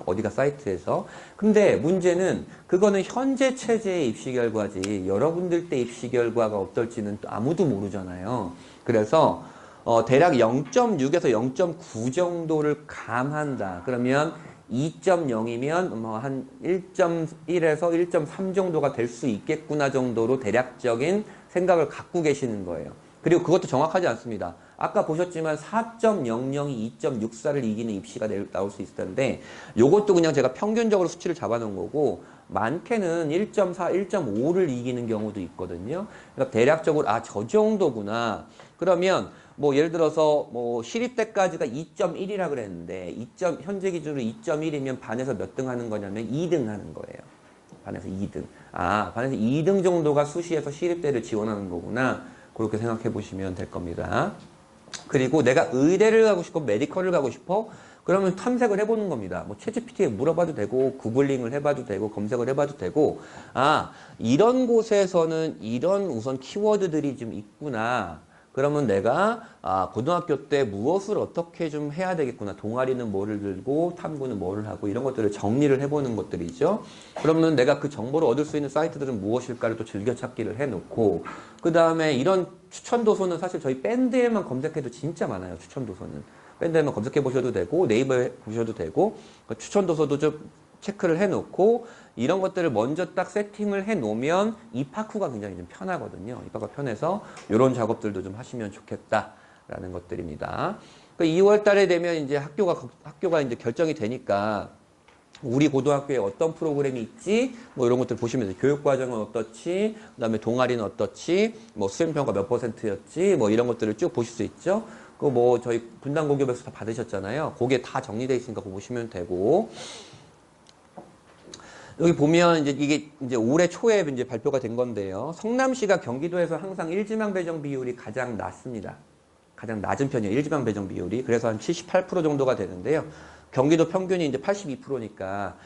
어디가 사이트에서. 근데 문제는 그거는 현재 체제의 입시 결과지 여러분들 때 입시 결과가 어떨지는 또 아무도 모르잖아요. 그래서 대략 0.6에서 0.9 정도를 감한다. 그러면 2.0이면 뭐 한 1.1에서 1.3 정도가 될 수 있겠구나 정도로 대략적인 생각을 갖고 계시는 거예요. 그리고 그것도 정확하지 않습니다. 아까 보셨지만 4.00이 2.64를 이기는 입시가 나올 수 있었는데 요것도 그냥 제가 평균적으로 수치를 잡아놓은 거고 많게는 1.4, 1.5를 이기는 경우도 있거든요. 그러니까 대략적으로 저 정도구나. 그러면 뭐 예를 들어서 뭐 시립대까지가 2.1이라 그랬는데 현재 기준으로 2.1이면 반에서 몇 등 하는 거냐면 2등 하는 거예요. 반에서 2등. 반에서 2등 정도가 수시에서 시립대를 지원하는 거구나. 그렇게 생각해 보시면 될 겁니다. 그리고 내가 의대를 가고 싶고 메디컬을 가고 싶어? 그러면 탐색을 해보는 겁니다. 뭐 챗GPT에 물어봐도 되고 구글링을 해봐도 되고 검색을 해봐도 되고 이런 곳에서는 이런 우선 키워드들이 좀 있구나. 그러면 내가 고등학교 때 무엇을 어떻게 좀 해야 되겠구나. 동아리는 뭐를 들고 탐구는 뭐를 하고 이런 것들을 정리를 해보는 것들이죠. 그러면 내가 그 정보를 얻을 수 있는 사이트들은 무엇일까를 또 즐겨찾기를 해놓고 그 다음에 이런 추천 도서는 사실 저희 밴드에만 검색해도 진짜 많아요. 추천 도서는. 밴드에만 검색해 보셔도 되고 네이버에 보셔도 되고 추천 도서도 좀 체크를 해놓고 이런 것들을 먼저 딱 세팅을 해놓으면 입학 후가 굉장히 좀 편하거든요. 입학가 편해서 이런 작업들도 좀 하시면 좋겠다라는 것들입니다. 2월 달에 되면 이제 학교가 이제 결정이 되니까 우리 고등학교에 어떤 프로그램이 있지? 뭐 이런 것들 보시면 돼요. 교육과정은 어떻지? 그 다음에 동아리는 어떻지? 뭐 수행평가 몇 %였지? 뭐 이런 것들을 쭉 보실 수 있죠. 그 뭐 저희 분당 고교백서 다 받으셨잖아요. 그게 다 정리되어 있으니까 그거 보시면 되고. 여기 보면 이게 이제 올해 초에 이제 발표가 된 건데요. 성남시가 경기도에서 항상 1지망 배정 비율이 가장 낮습니다. 가장 낮은 편이에요. 1지망 배정 비율이. 그래서 한 78% 정도가 되는데요. 경기도 평균이 이제 82%니까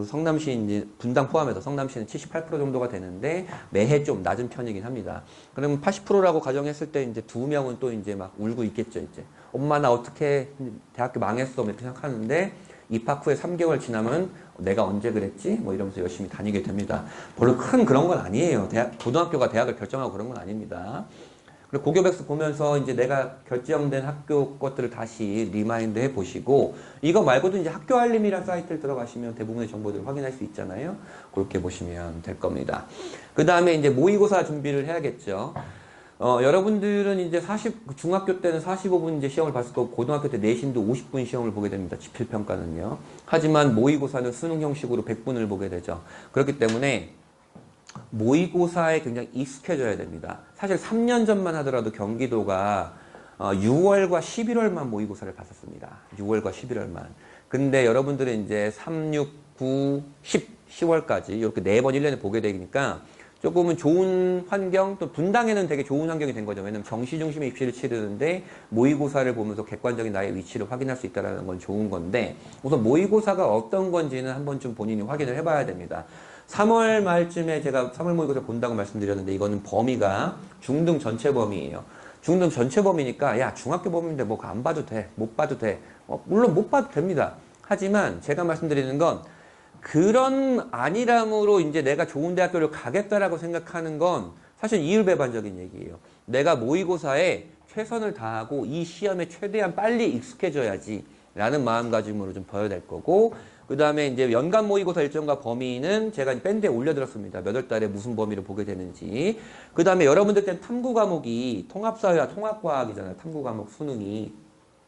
성남시 이제 분당 포함해서 성남시는 78% 정도가 되는데 매해 좀 낮은 편이긴 합니다. 그러면 80%라고 가정했을 때 이제 2명은 또 이제 막 울고 있겠죠. 이제 엄마 나 어떻게 대학교 망했어 이렇게 생각하는데 입학 후에 3개월 지나면 내가 언제 그랬지? 뭐 이러면서 열심히 다니게 됩니다. 별로 큰 그런 건 아니에요. 고등학교가 대학을 결정하고 그런 건 아닙니다. 그리고 고교백서 보면서 이제 내가 결정된 학교 것들을 다시 리마인드 해 보시고 이거 말고도 이제 학교 알림이라는 사이트를 들어가시면 대부분의 정보들을 확인할 수 있잖아요. 그렇게 보시면 될 겁니다. 그 다음에 이제 모의고사 준비를 해야겠죠. 여러분들은 이제 중학교 때는 45분 이제 시험을 봤을 거고, 고등학교 때 내신도 50분 시험을 보게 됩니다. 지필평가는요. 하지만 모의고사는 수능 형식으로 100분을 보게 되죠. 그렇기 때문에 모의고사에 굉장히 익숙해져야 됩니다. 사실 3년 전만 하더라도 경기도가 6월과 11월만 모의고사를 봤었습니다. 6월과 11월만. 근데 여러분들은 이제 3, 6, 9, 10월까지 이렇게 4번 1년에 보게 되니까 조금은 좋은 환경, 또 분당에는 되게 좋은 환경이 된 거죠. 왜냐면 정시 중심의 입시를 치르는데 모의고사를 보면서 객관적인 나의 위치를 확인할 수 있다는 건 좋은 건데 우선 모의고사가 어떤 건지는 한번 좀 본인이 확인을 해봐야 됩니다. 3월 말쯤에 제가 3월 모의고사 본다고 말씀드렸는데 이거는 범위가 중등 전체 범위예요. 중등 전체 범위니까 야 중학교 범위인데 뭐 안 봐도 돼, 못 봐도 돼. 물론 못 봐도 됩니다. 하지만 제가 말씀드리는 건 그런 안일함으로 이제 내가 좋은 대학교를 가겠다라고 생각하는 건 사실 이율배반적인 얘기예요. 내가 모의고사에 최선을 다하고 이 시험에 최대한 빨리 익숙해져야지 라는 마음가짐으로 좀 봐야 될 거고 그 다음에 이제 연간 모의고사 일정과 범위는 제가 밴드에 올려드렸습니다. 몇 월 달에 무슨 범위를 보게 되는지. 그 다음에 여러분들 때는 탐구 과목이 통합사회와 통합과학이잖아요. 탐구 과목 수능이.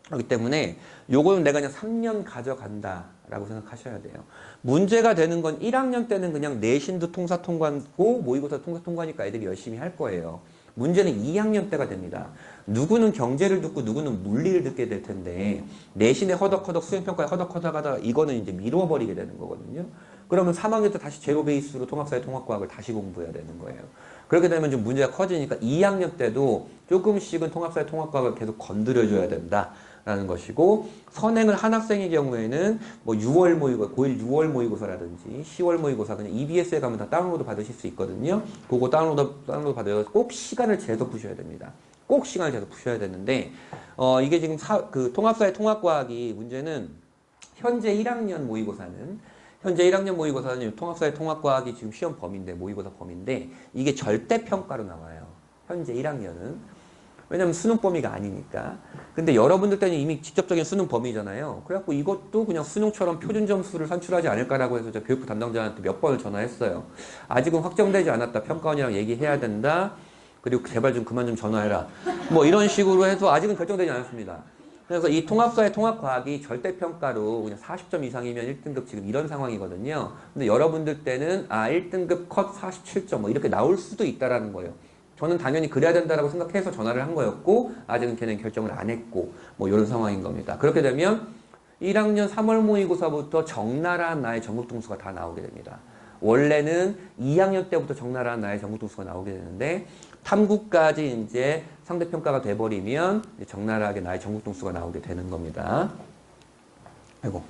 그렇기 때문에 요거는 내가 그냥 3년 가져간다 라고 생각하셔야 돼요. 문제가 되는 건 1학년 때는 그냥 내신도 통사 통과고 모의고사 통사 통과니까 애들이 열심히 할 거예요. 문제는 2학년 때가 됩니다. 누구는 경제를 듣고 누구는 물리를 듣게 될 텐데 내신에 허덕허덕 수행평가에 허덕허덕 하다가 이거는 이제 미뤄버리게 되는 거거든요. 그러면 3학년 때 다시 제로 베이스로 통합사회 통합과학을 다시 공부해야 되는 거예요. 그렇게 되면 좀 문제가 커지니까 2학년 때도 조금씩은 통합사회 통합과학을 계속 건드려줘야 된다. 라는 것이고 선행을 한 학생의 경우에는 뭐 6월 모의고사, 고1 6월 모의고사라든지 10월 모의고사 그냥 EBS에 가면 다 다운로드 받으실 수 있거든요. 그거 다운로드 받아서 꼭 시간을 재서 푸셔야 됩니다. 꼭 시간을 재서 푸셔야 되는데 이게 지금 그 통합사회 통합과학이 문제는 현재 1학년 모의고사는 통합사회 통합과학이 지금 시험 범위인데 모의고사 범위인데 이게 절대평가로 나와요. 현재 1학년은. 왜냐면 수능 범위가 아니니까. 근데 여러분들 때는 이미 직접적인 수능 범위잖아요. 그래갖고 이것도 그냥 수능처럼 표준 점수를 산출하지 않을까라고 해서 제가 교육부 담당자한테 몇 번을 전화했어요. 아직은 확정되지 않았다. 평가원이랑 얘기해야 된다. 그리고 제발 좀 그만 좀 전화해라. 뭐 이런 식으로 해서 아직은 결정되지 않았습니다. 그래서 이 통합사회 통합과학이 절대평가로 그냥 40점 이상이면 1등급 지금 이런 상황이거든요. 근데 여러분들 때는 1등급 컷 47점 뭐 이렇게 나올 수도 있다라는 거예요. 저는 당연히 그래야 된다라고 생각해서 전화를 한 거였고 아직은 걔는 결정을 안 했고 뭐 이런 상황인 겁니다. 그렇게 되면 1학년 3월 모의고사부터 적나라한 나의 전국 등수가 다 나오게 됩니다. 원래는 2학년 때부터 적나라한 나의 전국 등수가 나오게 되는데 탐구까지 이제 상대평가가 돼버리면 적나라하게 나의 전국 등수가 나오게 되는 겁니다. 아이고.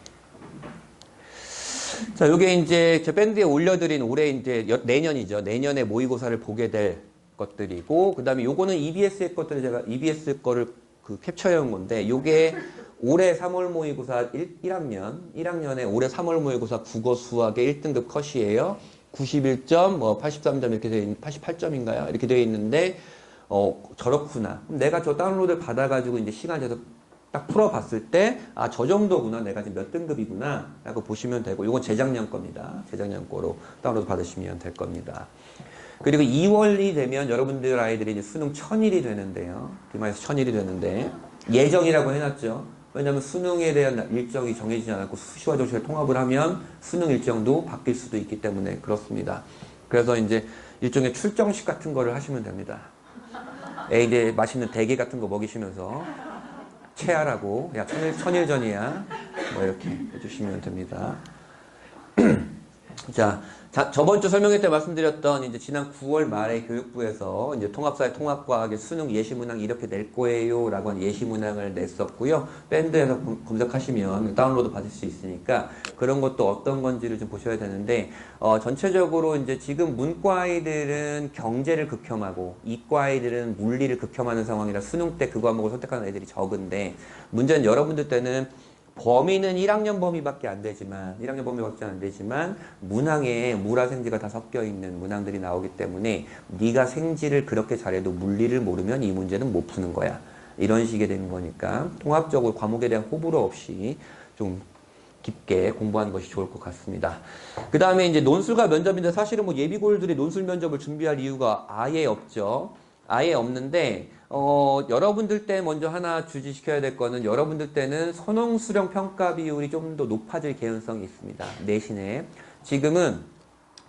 자, 요게 이제 제 밴드에 올려드린 올해 이제 내년이죠. 내년에 모의고사를 보게 될 것들이고, 그 다음에 요거는 EBS의 것들을 제가 EBS 거를 캡처해 온 건데, 요게 올해 3월 모의고사 1학년에 올해 3월 모의고사 국어 수학의 1등급 컷이에요. 91점, 뭐 83점 이렇게 돼 있는, 88점인가요? 이렇게 되어 있는데, 저렇구나. 그럼 내가 저 다운로드를 받아가지고 이제 시간 내서 딱 풀어봤을 때, 저 정도구나. 내가 지금 몇 등급이구나. 라고 보시면 되고, 요건 재작년 겁니다. 재작년 거로 다운로드 받으시면 될 겁니다. 그리고 2월이 되면 여러분들 아이들이 이제 수능 1000일이 되는데요. 기말에서 1000일이 되는데, 예정이라고 해놨죠. 왜냐하면 수능에 대한 일정이 정해지지 않았고 수시와 조시를 통합을 하면 수능 일정도 바뀔 수도 있기 때문에 그렇습니다. 그래서 이제 일종의 출정식 같은 거를 하시면 됩니다. 애들 맛있는 대게 같은 거 먹이시면서 체하라고 야 천일 전이야 뭐 이렇게 해주시면 됩니다. 자, 저번 주 설명회 때 말씀드렸던 이제 지난 9월 말에 교육부에서 이제 통합사회 통합과학의 수능 예시문항 이렇게 낼 거예요 라고 하는 예시문항을 냈었고요. 밴드에서 검색하시면 다운로드 받을 수 있으니까 그런 것도 어떤 건지를 좀 보셔야 되는데, 전체적으로 이제 지금 문과 아이들은 경제를 극혐하고 이과 아이들은 물리를 극혐하는 상황이라 수능 때 그 과목을 선택하는 애들이 적은데, 문제는 여러분들 때는 범위는 1학년 범위밖에 안 되지만, 1학년 범위밖에 안 되지만, 문항에 물화생지가 다 섞여 있는 문항들이 나오기 때문에, 네가 생지를 그렇게 잘해도 물리를 모르면 이 문제는 못 푸는 거야. 이런 식이 되는 거니까, 통합적으로 과목에 대한 호불호 없이 좀 깊게 공부하는 것이 좋을 것 같습니다. 그 다음에 이제 논술과 면접인데 사실은 뭐 예비고일들이 논술 면접을 준비할 이유가 아예 없죠. 아예 없는데, 여러분들 때 먼저 하나 주지시켜야 될 거는 여러분들 때는 선홍 수령 평가 비율이 좀 더 높아질 개연성이 있습니다. 내신에. 지금은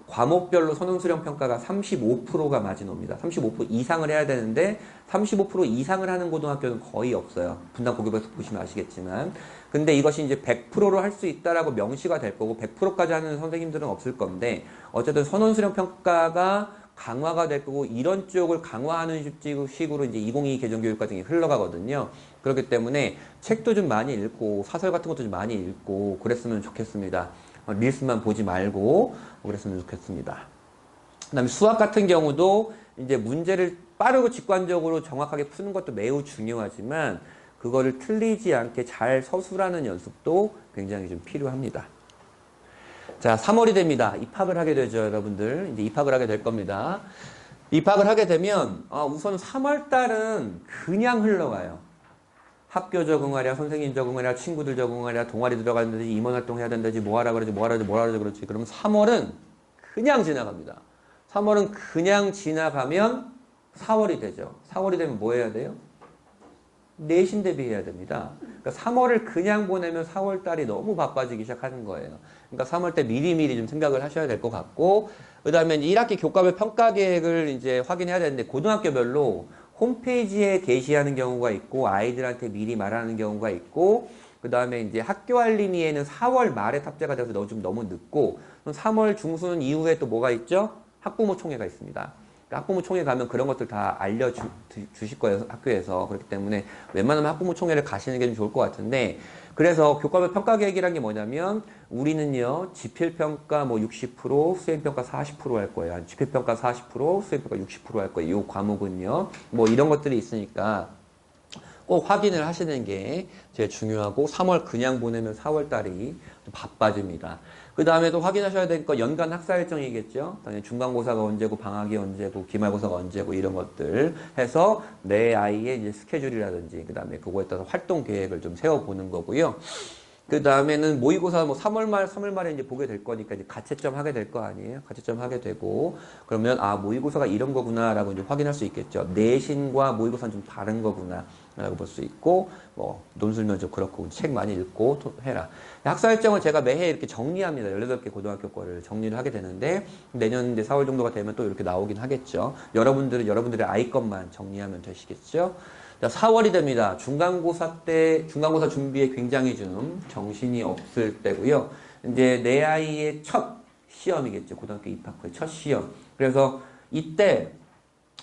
과목별로 선홍 수령 평가가 35%가 마지노입니다. 35% 이상을 해야 되는데 35% 이상을 하는 고등학교는 거의 없어요. 분당 고교부에서 보시면 아시겠지만. 근데 이것이 이제 100%로 할 수 있다라고 명시가 될 거고 100%까지 하는 선생님들은 없을 건데, 어쨌든 선홍 수령 평가가 강화가 될 거고 이런 쪽을 강화하는 식으로 이제 2022 개정교육 과정이 흘러가거든요. 그렇기 때문에 책도 좀 많이 읽고 사설 같은 것도 좀 많이 읽고 그랬으면 좋겠습니다. 릴스만 보지 말고 그랬으면 좋겠습니다. 그 다음에 수학 같은 경우도 이제 문제를 빠르고 직관적으로 정확하게 푸는 것도 매우 중요하지만 그거를 틀리지 않게 잘 서술하는 연습도 굉장히 좀 필요합니다. 자, 3월이 됩니다. 입학을 하게 되죠, 여러분들. 이제 입학을 하게 될 겁니다. 입학을 하게 되면, 우선 3월 달은 그냥 흘러가요. 학교 적응하랴, 선생님 적응하랴, 친구들 적응하랴, 동아리 들어가는지, 임원활동 해야 된다지, 뭐 하라 그러지, 뭐 하라 그러지. 그러면 3월은 그냥 지나갑니다. 3월은 그냥 지나가면 4월이 되죠. 4월이 되면 뭐 해야 돼요? 내신 대비해야 됩니다. 그러니까 3월을 그냥 보내면 4월 달이 너무 바빠지기 시작하는 거예요. 그러니까 3월 때 미리미리 좀 생각을 하셔야 될 것 같고, 그 다음에 1학기 교과별 평가 계획을 이제 확인해야 되는데, 고등학교별로 홈페이지에 게시하는 경우가 있고, 아이들한테 미리 말하는 경우가 있고, 그 다음에 이제 학교 알림이에는 4월 말에 탑재가 돼서 좀 너무 늦고, 3월 중순 이후에 또 뭐가 있죠? 학부모 총회가 있습니다. 학부모 총회 가면 그런 것들 다 알려주실 거예요, 학교에서. 그렇기 때문에 웬만하면 학부모 총회를 가시는 게 좀 좋을 것 같은데, 그래서 교과별 평가 계획이라는 게 뭐냐면, 우리는요, 지필평가 뭐 60%, 수행평가 40% 할 거예요. 지필평가 40%, 수행평가 60% 할 거예요. 이 과목은요. 뭐 이런 것들이 있으니까 꼭 확인을 하시는 게 제일 중요하고, 3월 그냥 보내면 4월 달이 좀 바빠집니다. 그 다음에 또 확인하셔야 될 거 연간 학사 일정이겠죠. 당연히 중간고사가 언제고, 방학이 언제고, 기말고사가 언제고 이런 것들 해서 내 아이의 이제 스케줄이라든지 그 다음에 그거에 따라서 활동 계획을 좀 세워보는 거고요. 그 다음에는 모의고사 뭐 3월 말에 이제 보게 될 거니까 이제 가채점 하게 될 거 아니에요? 가채점 하게 되고, 그러면, 아, 모의고사가 이런 거구나, 라고 이제 확인할 수 있겠죠. 내신과 모의고사는 좀 다른 거구나, 라고 볼 수 있고, 뭐, 논술 면접 그렇고, 책 많이 읽고 해라. 학사 일정을 제가 매해 이렇게 정리합니다. 18개 고등학교 거를 정리를 하게 되는데, 내년 이제 4월 정도가 되면 또 이렇게 나오긴 하겠죠. 여러분들은 여러분들의 아이 것만 정리하면 되시겠죠. 자, 4월이 됩니다. 중간고사 준비에 굉장히 좀 정신이 없을 때고요. 이제 내 아이의 첫 시험이겠죠. 고등학교 입학 후의 첫 시험. 그래서 이때,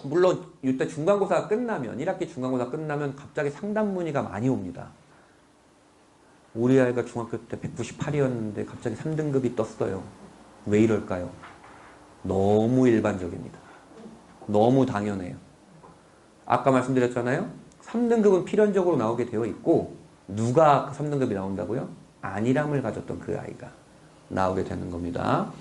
물론 이때 중간고사가 끝나면, 1학기 중간고사 끝나면 갑자기 상담 문의가 많이 옵니다. 우리 아이가 중학교 때 198이었는데 갑자기 3등급이 떴어요. 왜 이럴까요? 너무 일반적입니다. 너무 당연해요. 아까 말씀드렸잖아요. 3등급은 필연적으로 나오게 되어 있고, 누가 3등급이 나온다고요? 안일함을 가졌던 그 아이가 나오게 되는 겁니다.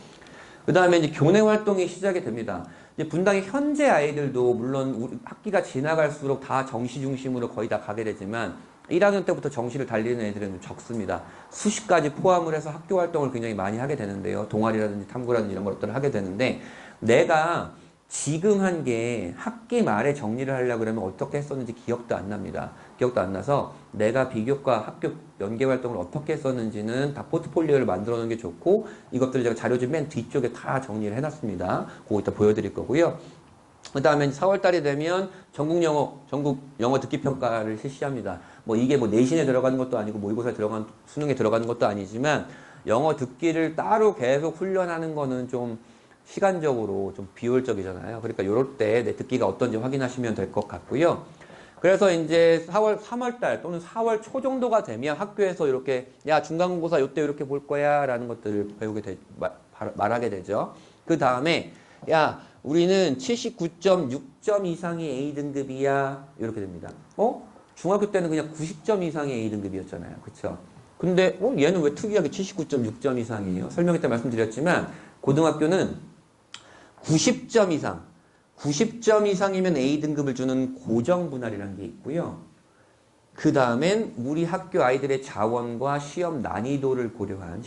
그 다음에 이제 교내 활동이 시작이 됩니다. 이제 분당의 현재 아이들도 물론 학기가 지나갈수록 다 정시 중심으로 거의 다 가게 되지만 1학년 때부터 정시를 달리는 애들은 좀 적습니다. 수시까지 포함을 해서 학교 활동을 굉장히 많이 하게 되는데요. 동아리라든지 탐구라든지 이런 것들을 하게 되는데, 내가 지금 한 게 학기 말에 정리를 하려고 그러면 어떻게 했었는지 기억도 안 납니다. 기억도 안 나서 내가 비교과 학교 연계 활동을 어떻게 했었는지는 다 포트폴리오를 만들어 놓은 게 좋고, 이것들을 제가 자료집 맨 뒤쪽에 다 정리를 해놨습니다. 그거 이따 보여드릴 거고요. 그 다음에 4월 달이 되면 전국 영어 듣기 평가를 실시합니다. 뭐 이게 뭐 내신에 들어가는 것도 아니고 모의고사에 들어간, 수능에 들어가는 것도 아니지만 영어 듣기를 따로 계속 훈련하는 거는 좀 시간적으로 좀 비효율적이잖아요. 그러니까 요럴 때 내 듣기가 어떤지 확인하시면 될 것 같고요. 그래서 이제 3월달 또는 4월 초 정도가 되면 학교에서 이렇게, 야, 중간고사 요때 이렇게 볼 거야, 라는 것들을 말하게 되죠. 그 다음에, 야, 우리는 79.6점 이상이 A등급이야. 이렇게 됩니다. 중학교 때는 그냥 90점 이상이 A등급이었잖아요. 그쵸? 근데, 얘는 왜 특이하게 79.6점 이상이에요? 설명회 때 말씀드렸지만, 고등학교는 90점 이상, 90점 이상이면 A등급을 주는 고정분할이라는 게 있고요. 그 다음엔 우리 학교 아이들의 자원과 시험 난이도를 고려한,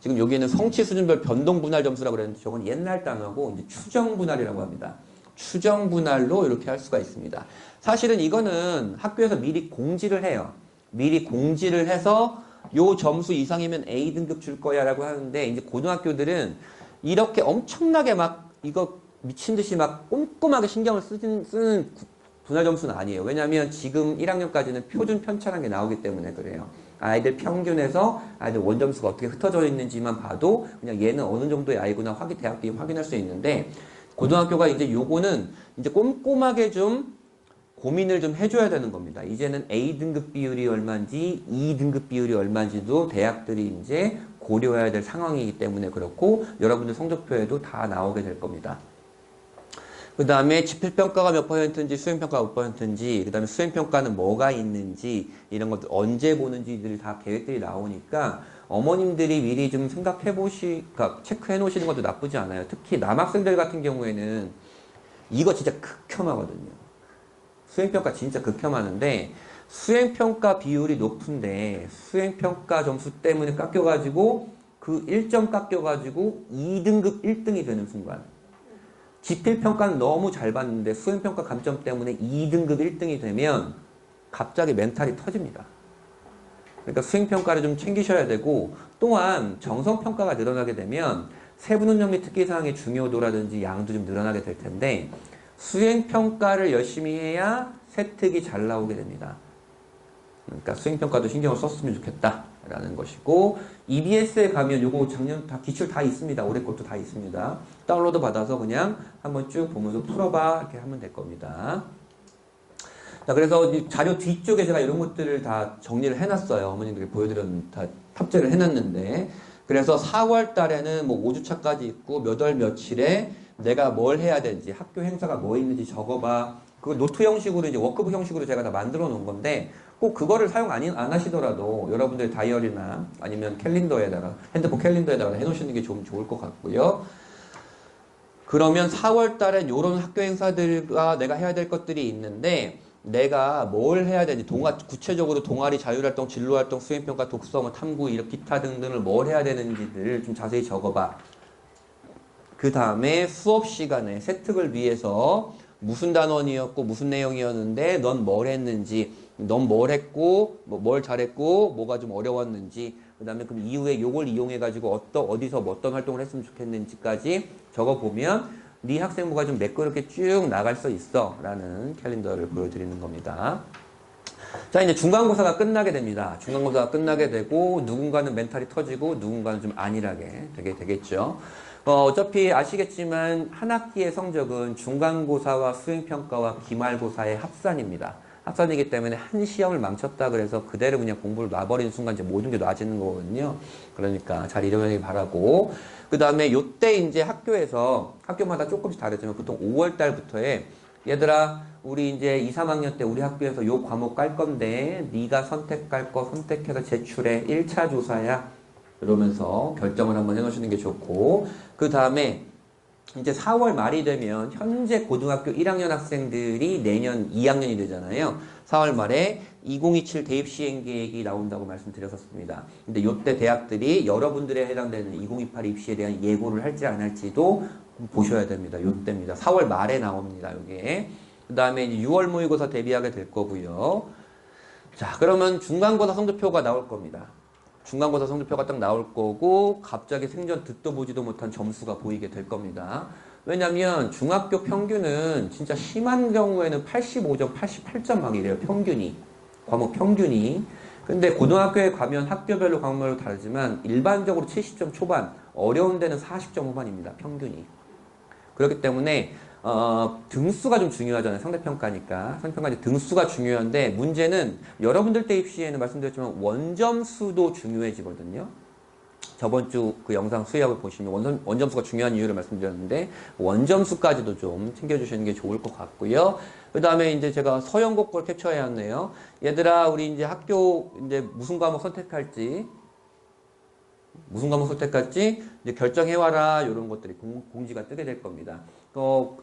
지금 여기에는 성취 수준별 변동분할 점수라고 그랬는데, 저건 옛날 단어고, 이제 추정분할이라고 합니다. 추정분할로 이렇게 할 수가 있습니다. 사실은 이거는 학교에서 미리 공지를 해요. 미리 공지를 해서 요 점수 이상이면 A등급 줄 거야 라고 하는데, 이제 고등학교들은 이렇게 엄청나게 막 이거 미친 듯이 막 꼼꼼하게 신경을 쓰는 분할 점수는 아니에요. 왜냐하면 지금 1학년까지는 표준 편차라는 게 나오기 때문에 그래요. 아이들 평균에서 아이들 원점수가 어떻게 흩어져 있는지만 봐도 그냥 얘는 어느 정도의 아이구나 대학들이 확인할 수 있는데, 고등학교가 이제 요거는 이제 꼼꼼하게 좀 고민을 좀 해줘야 되는 겁니다. 이제는 A등급 비율이 얼마인지, 2등급 비율이 얼마인지도 대학들이 이제 고려해야 될 상황이기 때문에 그렇고, 여러분들 성적표에도 다 나오게 될 겁니다. 그 다음에 집필평가가 몇 %인지, 수행평가가 몇 %인지, 그 다음에 수행평가는 뭐가 있는지, 이런 것들 언제 보는지들 다 계획들이 나오니까, 어머님들이 미리 좀 그러니까 체크해 놓으시는 것도 나쁘지 않아요. 특히 남학생들 같은 경우에는 이거 진짜 극혐하거든요. 수행평가 진짜 극혐하는데, 수행평가 비율이 높은데 수행평가 점수 때문에 깎여가지고 그 1점 깎여가지고 2등급 1등이 되는 순간, 지필평가는 너무 잘 봤는데 수행평가 감점 때문에 2등급 1등이 되면 갑자기 멘탈이 터집니다. 그러니까 수행평가를 좀 챙기셔야 되고, 또한 정성평가가 늘어나게 되면 세부능력 및 특기사항의 중요도라든지 양도 좀 늘어나게 될 텐데, 수행평가를 열심히 해야 세특이 잘 나오게 됩니다. 그러니까 수행평가도 신경을 썼으면 좋겠다라는 것이고, EBS에 가면 요거 작년 다 기출 다 있습니다. 올해 것도 다 있습니다. 다운로드 받아서 그냥 한번 쭉 보면서 풀어봐 이렇게 하면 될 겁니다. 자, 그래서 자료 뒤쪽에 제가 이런 것들을 다 정리를 해놨어요. 어머님들이 다 탑재를 해놨는데, 그래서 4월 달에는 뭐 5주차까지 있고 몇 월 며칠에 내가 뭘 해야 되는지, 학교 행사가 뭐 있는지 적어봐. 그걸 노트 형식으로, 이제 워크북 형식으로 제가 다 만들어 놓은 건데, 꼭 그거를 사용 안 하시더라도 여러분들 다이어리나 아니면 캘린더에다가, 핸드폰 캘린더에다가 해놓으시는 게 좀 좋을 것 같고요. 그러면 4월 달엔 요런 학교 행사들과 내가 해야 될 것들이 있는데, 내가 뭘 해야 되는지, 구체적으로 동아리, 자율활동, 진로활동, 수행평가, 독서, 뭐 탐구, 이렇게 기타 등등을 뭘 해야 되는지를 좀 자세히 적어봐. 그 다음에 수업 시간에 세특을 위해서 무슨 단원이었고 무슨 내용이었는데 넌 뭘 했는지, 넌 뭘 했고 뭘 잘했고 뭐가 좀 어려웠는지, 그 다음에 그럼 이후에 요걸 이용해 가지고 어디서 어떤 활동을 했으면 좋겠는지까지 적어보면 네 학생부가 좀 매끄럽게 쭉 나갈 수 있어 라는 캘린더를 보여드리는 겁니다. 자, 이제 중간고사가 끝나게 됩니다. 중간고사가 끝나게 되고 누군가는 멘탈이 터지고 누군가는 좀 안일하게 되겠죠. 어차피 아시겠지만 한 학기의 성적은 중간고사와 수행평가와 기말고사의 합산입니다. 합산이기 때문에 한 시험을 망쳤다 그래서 그대로 그냥 공부를 놔버리는 순간 이제 모든 게 놔지는 거거든요. 그러니까 잘 이뤄내기 바라고. 그 다음에 요때 이제 학교마다 조금씩 다르지만 보통 5월 달부터에 얘들아 우리 이제 2, 3학년 때 우리 학교에서 요 과목 깔 건데 네가 선택할 거 선택해서 제출해. 1차 조사야. 이러면서 결정을 한번 해놓으시는 게 좋고, 그 다음에 이제 4월 말이 되면 현재 고등학교 1학년 학생들이 내년 2학년이 되잖아요. 4월 말에 2027 대입 시행 계획이 나온다고 말씀드렸었습니다. 근데 이때 대학들이 여러분들에 해당되는 2028 입시에 대한 예고를 할지 안 할지도 보셔야 됩니다. 이때입니다. 4월 말에 나옵니다. 이게. 그 다음에 이제 6월 모의고사 대비하게 될 거고요. 자, 그러면 중간고사 성적표가 나올 겁니다. 중간고사 성적표가 딱 나올 거고 갑자기 생전 듣도 보지도 못한 점수가 보이게 될 겁니다. 왜냐면 중학교 평균은 진짜 심한 경우에는 85점, 88점 막 이래요. 평균이. 과목 평균이. 근데 고등학교에 가면 학교별로 과목별로 다르지만 일반적으로 70점 초반, 어려운 데는 40점 후반입니다. 평균이. 그렇기 때문에 등수가 좀 중요하잖아요. 상대평가니까. 상대평가 등수가 중요한데 문제는 여러분들 때 입시에는 말씀드렸지만 원점수도 중요해지거든요. 저번 주 그 영상 수의학을 보시면 원점수가 중요한 이유를 말씀드렸는데 원점수까지도 좀 챙겨주시는 게 좋을 것 같고요. 그 다음에 이제 제가 서영국 걸 캡처해야 하네요. 얘들아 우리 이제 학교 이제 무슨 과목 선택할지 이제 결정해와라. 이런 것들이 공지가 뜨게 될 겁니다.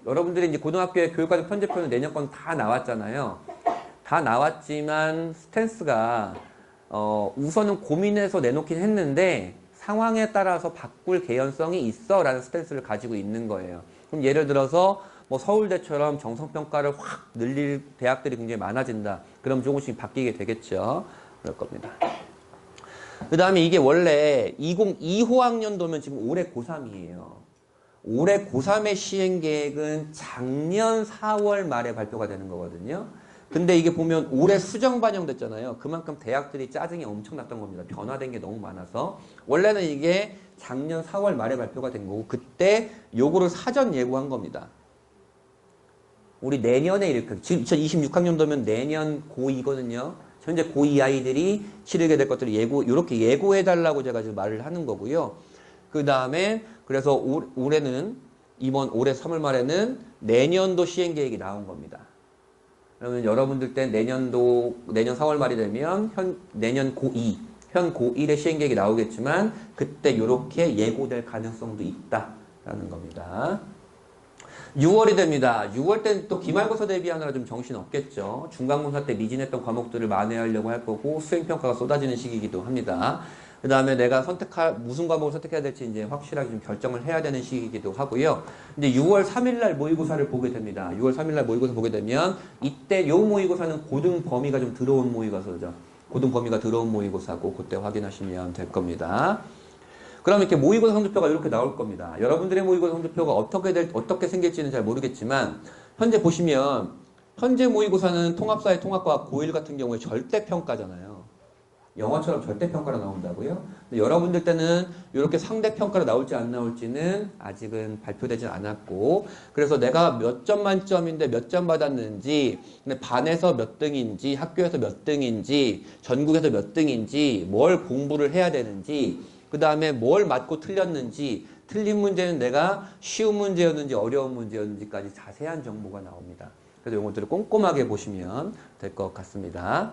여러분들이 이제 고등학교의 교육과정 편제표는 내년 건 다 나왔잖아요. 다 나왔지만 스탠스가, 우선은 고민해서 내놓긴 했는데 상황에 따라서 바꿀 개연성이 있어 라는 스탠스를 가지고 있는 거예요. 그럼 예를 들어서 뭐 서울대처럼 정성평가를 확 늘릴 대학들이 굉장히 많아진다. 그럼 조금씩 바뀌게 되겠죠. 그럴 겁니다. 그 다음에 이게 원래 2025학년도면 지금 올해 고3이에요. 올해 고3의 시행계획은 작년 4월 말에 발표가 되는 거거든요. 근데 이게 보면 올해 수정 반영됐잖아요. 그만큼 대학들이 짜증이 엄청 났던 겁니다. 변화된 게 너무 많아서. 원래는 이게 작년 4월 말에 발표가 된 거고 그때 요거를 사전 예고한 겁니다. 우리 내년에 이렇게 지금 2026학년도면 내년 고2거든요. 현재 고2 아이들이 치르게 될 것들을 이렇게 예고해달라고 제가 지금 말을 하는 거고요. 그 다음에, 그래서 올해 3월 말에는 내년도 시행계획이 나온 겁니다. 그러면 여러분들 때 내년 4월 말이 되면 내년 고2, 현 고1의 시행계획이 나오겠지만, 그때 이렇게 예고될 가능성도 있다라는 겁니다. 6월이 됩니다. 6월 때는 또 기말고사 대비하느라 좀 정신 없겠죠. 중간고사 때 미진했던 과목들을 만회하려고 할 거고 수행평가가 쏟아지는 시기이기도 합니다. 그 다음에 내가 무슨 과목을 선택해야 될지 이제 확실하게 좀 결정을 해야 되는 시기이기도 하고요. 이제 6월 3일날 모의고사를 보게 됩니다. 6월 3일날 모의고사 보게 되면 이때 요 모의고사는 고등 범위가 좀 들어온 모의고사죠. 고등 범위가 들어온 모의고사고 그때 확인하시면 될 겁니다. 그럼 이렇게 모의고사 성적표가 이렇게 나올 겁니다. 여러분들의 모의고사 성적표가 어떻게 생길지는 잘 모르겠지만, 현재 보시면, 현재 모의고사는 통합사회 통합과 고1 같은 경우에 절대평가잖아요. 영어처럼 절대평가로 나온다고요? 근데 여러분들 때는 이렇게 상대평가로 나올지 안 나올지는 아직은 발표되진 않았고, 그래서 내가 몇 점 만점인데 몇 점 받았는지, 근데 반에서 몇 등인지, 학교에서 몇 등인지, 전국에서 몇 등인지, 뭘 공부를 해야 되는지, 그 다음에 뭘 맞고 틀렸는지, 틀린 문제는 내가 쉬운 문제였는지 어려운 문제였는지까지 자세한 정보가 나옵니다. 그래서 이것들을 꼼꼼하게 보시면 될 것 같습니다.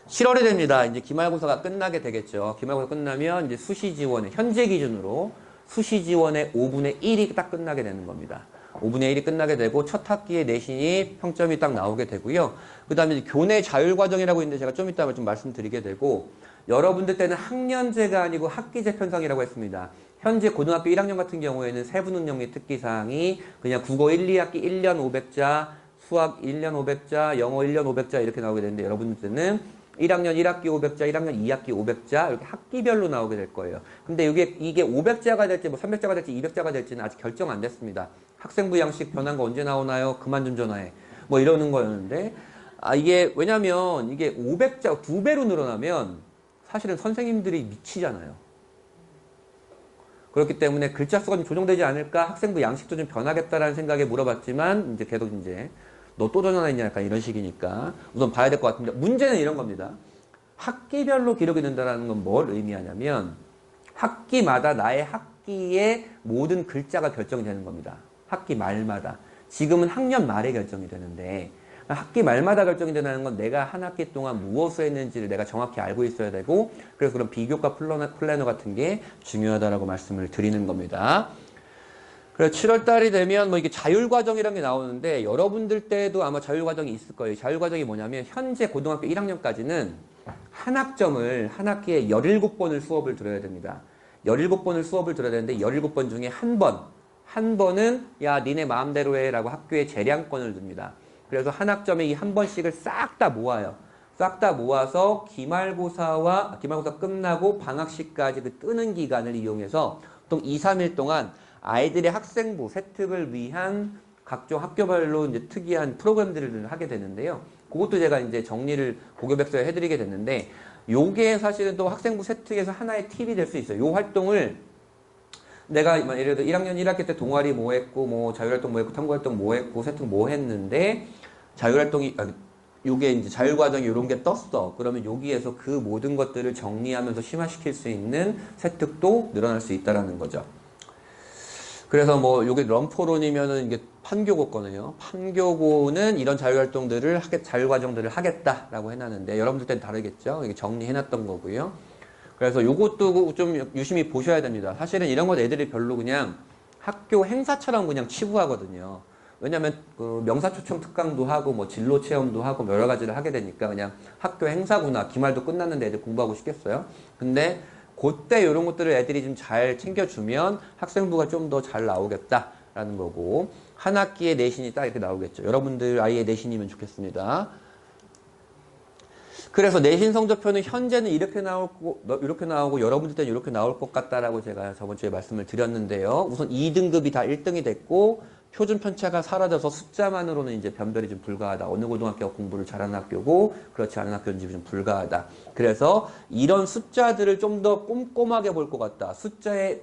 7월이 됩니다. 이제 기말고사가 끝나게 되겠죠. 기말고사 끝나면 이제 수시지원의 현재 기준으로 수시지원의 5분의 1이 딱 끝나게 되는 겁니다. 5분의 1이 끝나게 되고 첫 학기의 내신이 평점이 딱 나오게 되고요. 그 다음에 교내 자율과정이라고 있는데 제가 좀 이따 좀 말씀드리게 되고 여러분들 때는 학년제가 아니고 학기제 편성이라고 했습니다. 현재 고등학교 1학년 같은 경우에는 세부능력 및 특기사항이 그냥 국어 1, 2학기 1년 500자, 수학 1년 500자, 영어 1년 500자 이렇게 나오게 되는데 여러분들 때는 1학년 1학기 500자, 1학년 2학기 500자 이렇게 학기별로 나오게 될 거예요. 근데 이게 500자가 될지 뭐 300자가 될지 200자가 될지는 아직 결정 안 됐습니다. 학생부 양식 변한 거 언제 나오나요? 그만 좀 전화해. 뭐 이러는 거였는데 이게 왜냐면 이게 500자 2배로 늘어나면 사실은 선생님들이 미치잖아요. 그렇기 때문에 글자 수가 좀 조정되지 않을까? 학생부 양식도 좀 변하겠다라는 생각에 물어봤지만 이제 계속 이제 너 또 전화했냐 약간 이런 식이니까 우선 봐야 될 것 같은데 문제는 이런 겁니다. 학기별로 기록이 된다는 건 뭘 의미하냐면 학기마다 나의 학기의 모든 글자가 결정되는 겁니다. 학기 말마다. 지금은 학년 말에 결정이 되는데 학기 말마다 결정이 된다는 건 내가 한 학기 동안 무엇을 했는지를 내가 정확히 알고 있어야 되고 그래서 그런 비교과 플래너 같은 게 중요하다라고 말씀을 드리는 겁니다. 그래서 7월 달이 되면 뭐 이게 자율과정이라는 게 나오는데 여러분들 때도 아마 자율과정이 있을 거예요. 자율과정이 뭐냐면 현재 고등학교 1학년까지는 한 학점을 한 학기에 17번을 수업을 들어야 됩니다. 17번을 수업을 들어야 되는데 17번 중에 한 번은 야 니네 마음대로 해 라고 학교에 재량권을 줍니다. 그래서 한 학점에 이 한 번씩을 싹 다 모아요. 싹 다 모아서 기말고사 끝나고 방학시까지 그 뜨는 기간을 이용해서 보통 2, 3일 동안 아이들의 학생부 세특을 위한 각종 학교별로 이제 특이한 프로그램들을 하게 되는데요. 그것도 제가 이제 정리를 고교백서에 해드리게 됐는데, 요게 사실은 또 학생부 세특에서 하나의 팁이 될 수 있어요. 요 활동을 내가 예를 들어 1학년 1학기 때 동아리 뭐 했고, 뭐 자율활동 뭐 했고, 탐구활동 뭐 했고, 세특 뭐 했는데, 요게 이제 자율과정이 요런 게 떴어. 그러면 여기에서 그 모든 것들을 정리하면서 심화시킬 수 있는 세특도 늘어날 수 있다라는 거죠. 그래서 뭐 요게 럼포론이면은 이게 판교고거든요. 판교고는 이런 자율과정들을 하겠다라고 해놨는데 여러분들 때는 다르겠죠. 이게 정리해놨던 거고요. 그래서 요것도 좀 유심히 보셔야 됩니다. 사실은 이런 것 애들이 별로 그냥 학교 행사처럼 그냥 치부하거든요. 왜냐면 그 명사초청 특강도 하고 뭐 진로 체험도 하고 여러 가지를 하게 되니까 그냥 학교 행사구나. 기말도 끝났는데 애들 공부하고 싶겠어요. 근데 그때 이런 것들을 애들이 좀 잘 챙겨주면 학생부가 좀 더 잘 나오겠다라는 거고, 한 학기의 내신이 딱 이렇게 나오겠죠. 여러분들 아이의 내신이면 좋겠습니다. 그래서 내신 성적표는 현재는 이렇게 나오고 여러분들 때는 이렇게 나올 것 같다라고 제가 저번 주에 말씀을 드렸는데요. 우선 2등급이 다 1등이 됐고 표준 편차가 사라져서 숫자만으로는 이제 변별이 좀 불가하다. 어느 고등학교가 공부를 잘하는 학교고 그렇지 않은 학교인지 좀 불가하다. 그래서 이런 숫자들을 좀 더 꼼꼼하게 볼 것 같다. 숫자를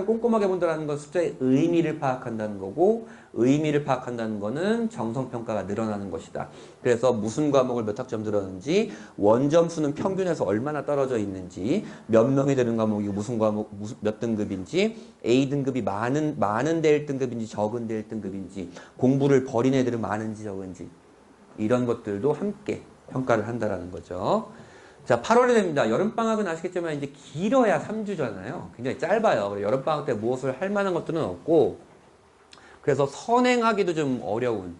꼼꼼하게 본다는 건 숫자의 의미를 파악한다는 거고, 의미를 파악한다는 거는 정성평가가 늘어나는 것이다. 그래서 무슨 과목을 몇 학점 들었는지, 원점수는 평균에서 얼마나 떨어져 있는지, 몇 명이 되는 과목이 무슨 과목 몇 등급인지, A등급이 많은 데 1등급인지 적은 데 1등급인지, 공부를 버린 애들은 많은지 적은지, 이런 것들도 함께 평가를 한다라는 거죠. 자, 8월이 됩니다. 여름방학은 아시겠지만 이제 길어야 3주잖아요. 굉장히 짧아요. 여름방학 때 무엇을 할 만한 것들은 없고, 그래서 선행하기도 좀 어려운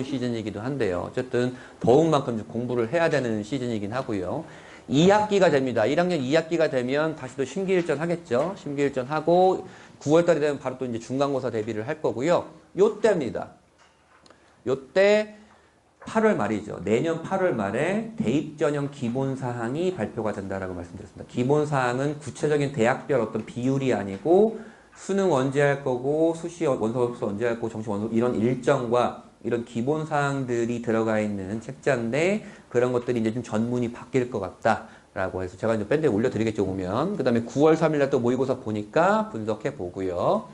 시즌이기도 한데요. 어쨌든 더운 만큼 공부를 해야 되는 시즌이긴 하고요. 2학기가 됩니다. 1학년 2학기가 되면 다시 또 심기일전 하겠죠. 심기일전 하고 9월달이 되면 바로 또 이제 중간고사 대비를 할 거고요. 요때입니다. 요때 8월 말이죠. 내년 8월 말에 대입전형 기본사항이 발표가 된다라고 말씀드렸습니다. 기본사항은 구체적인 대학별 어떤 비율이 아니고 수능 언제 할 거고 수시 원서 언제 할 거고 정시 원서 이런 일정과 이런 기본사항들이 들어가 있는 책자인데 그런 것들이 이제 좀 전문이 바뀔 것 같다라고 해서 제가 이제 밴드에 올려드리겠죠 오면. 그 다음에 9월 3일날 또 모의고사 보니까 분석해 보고요.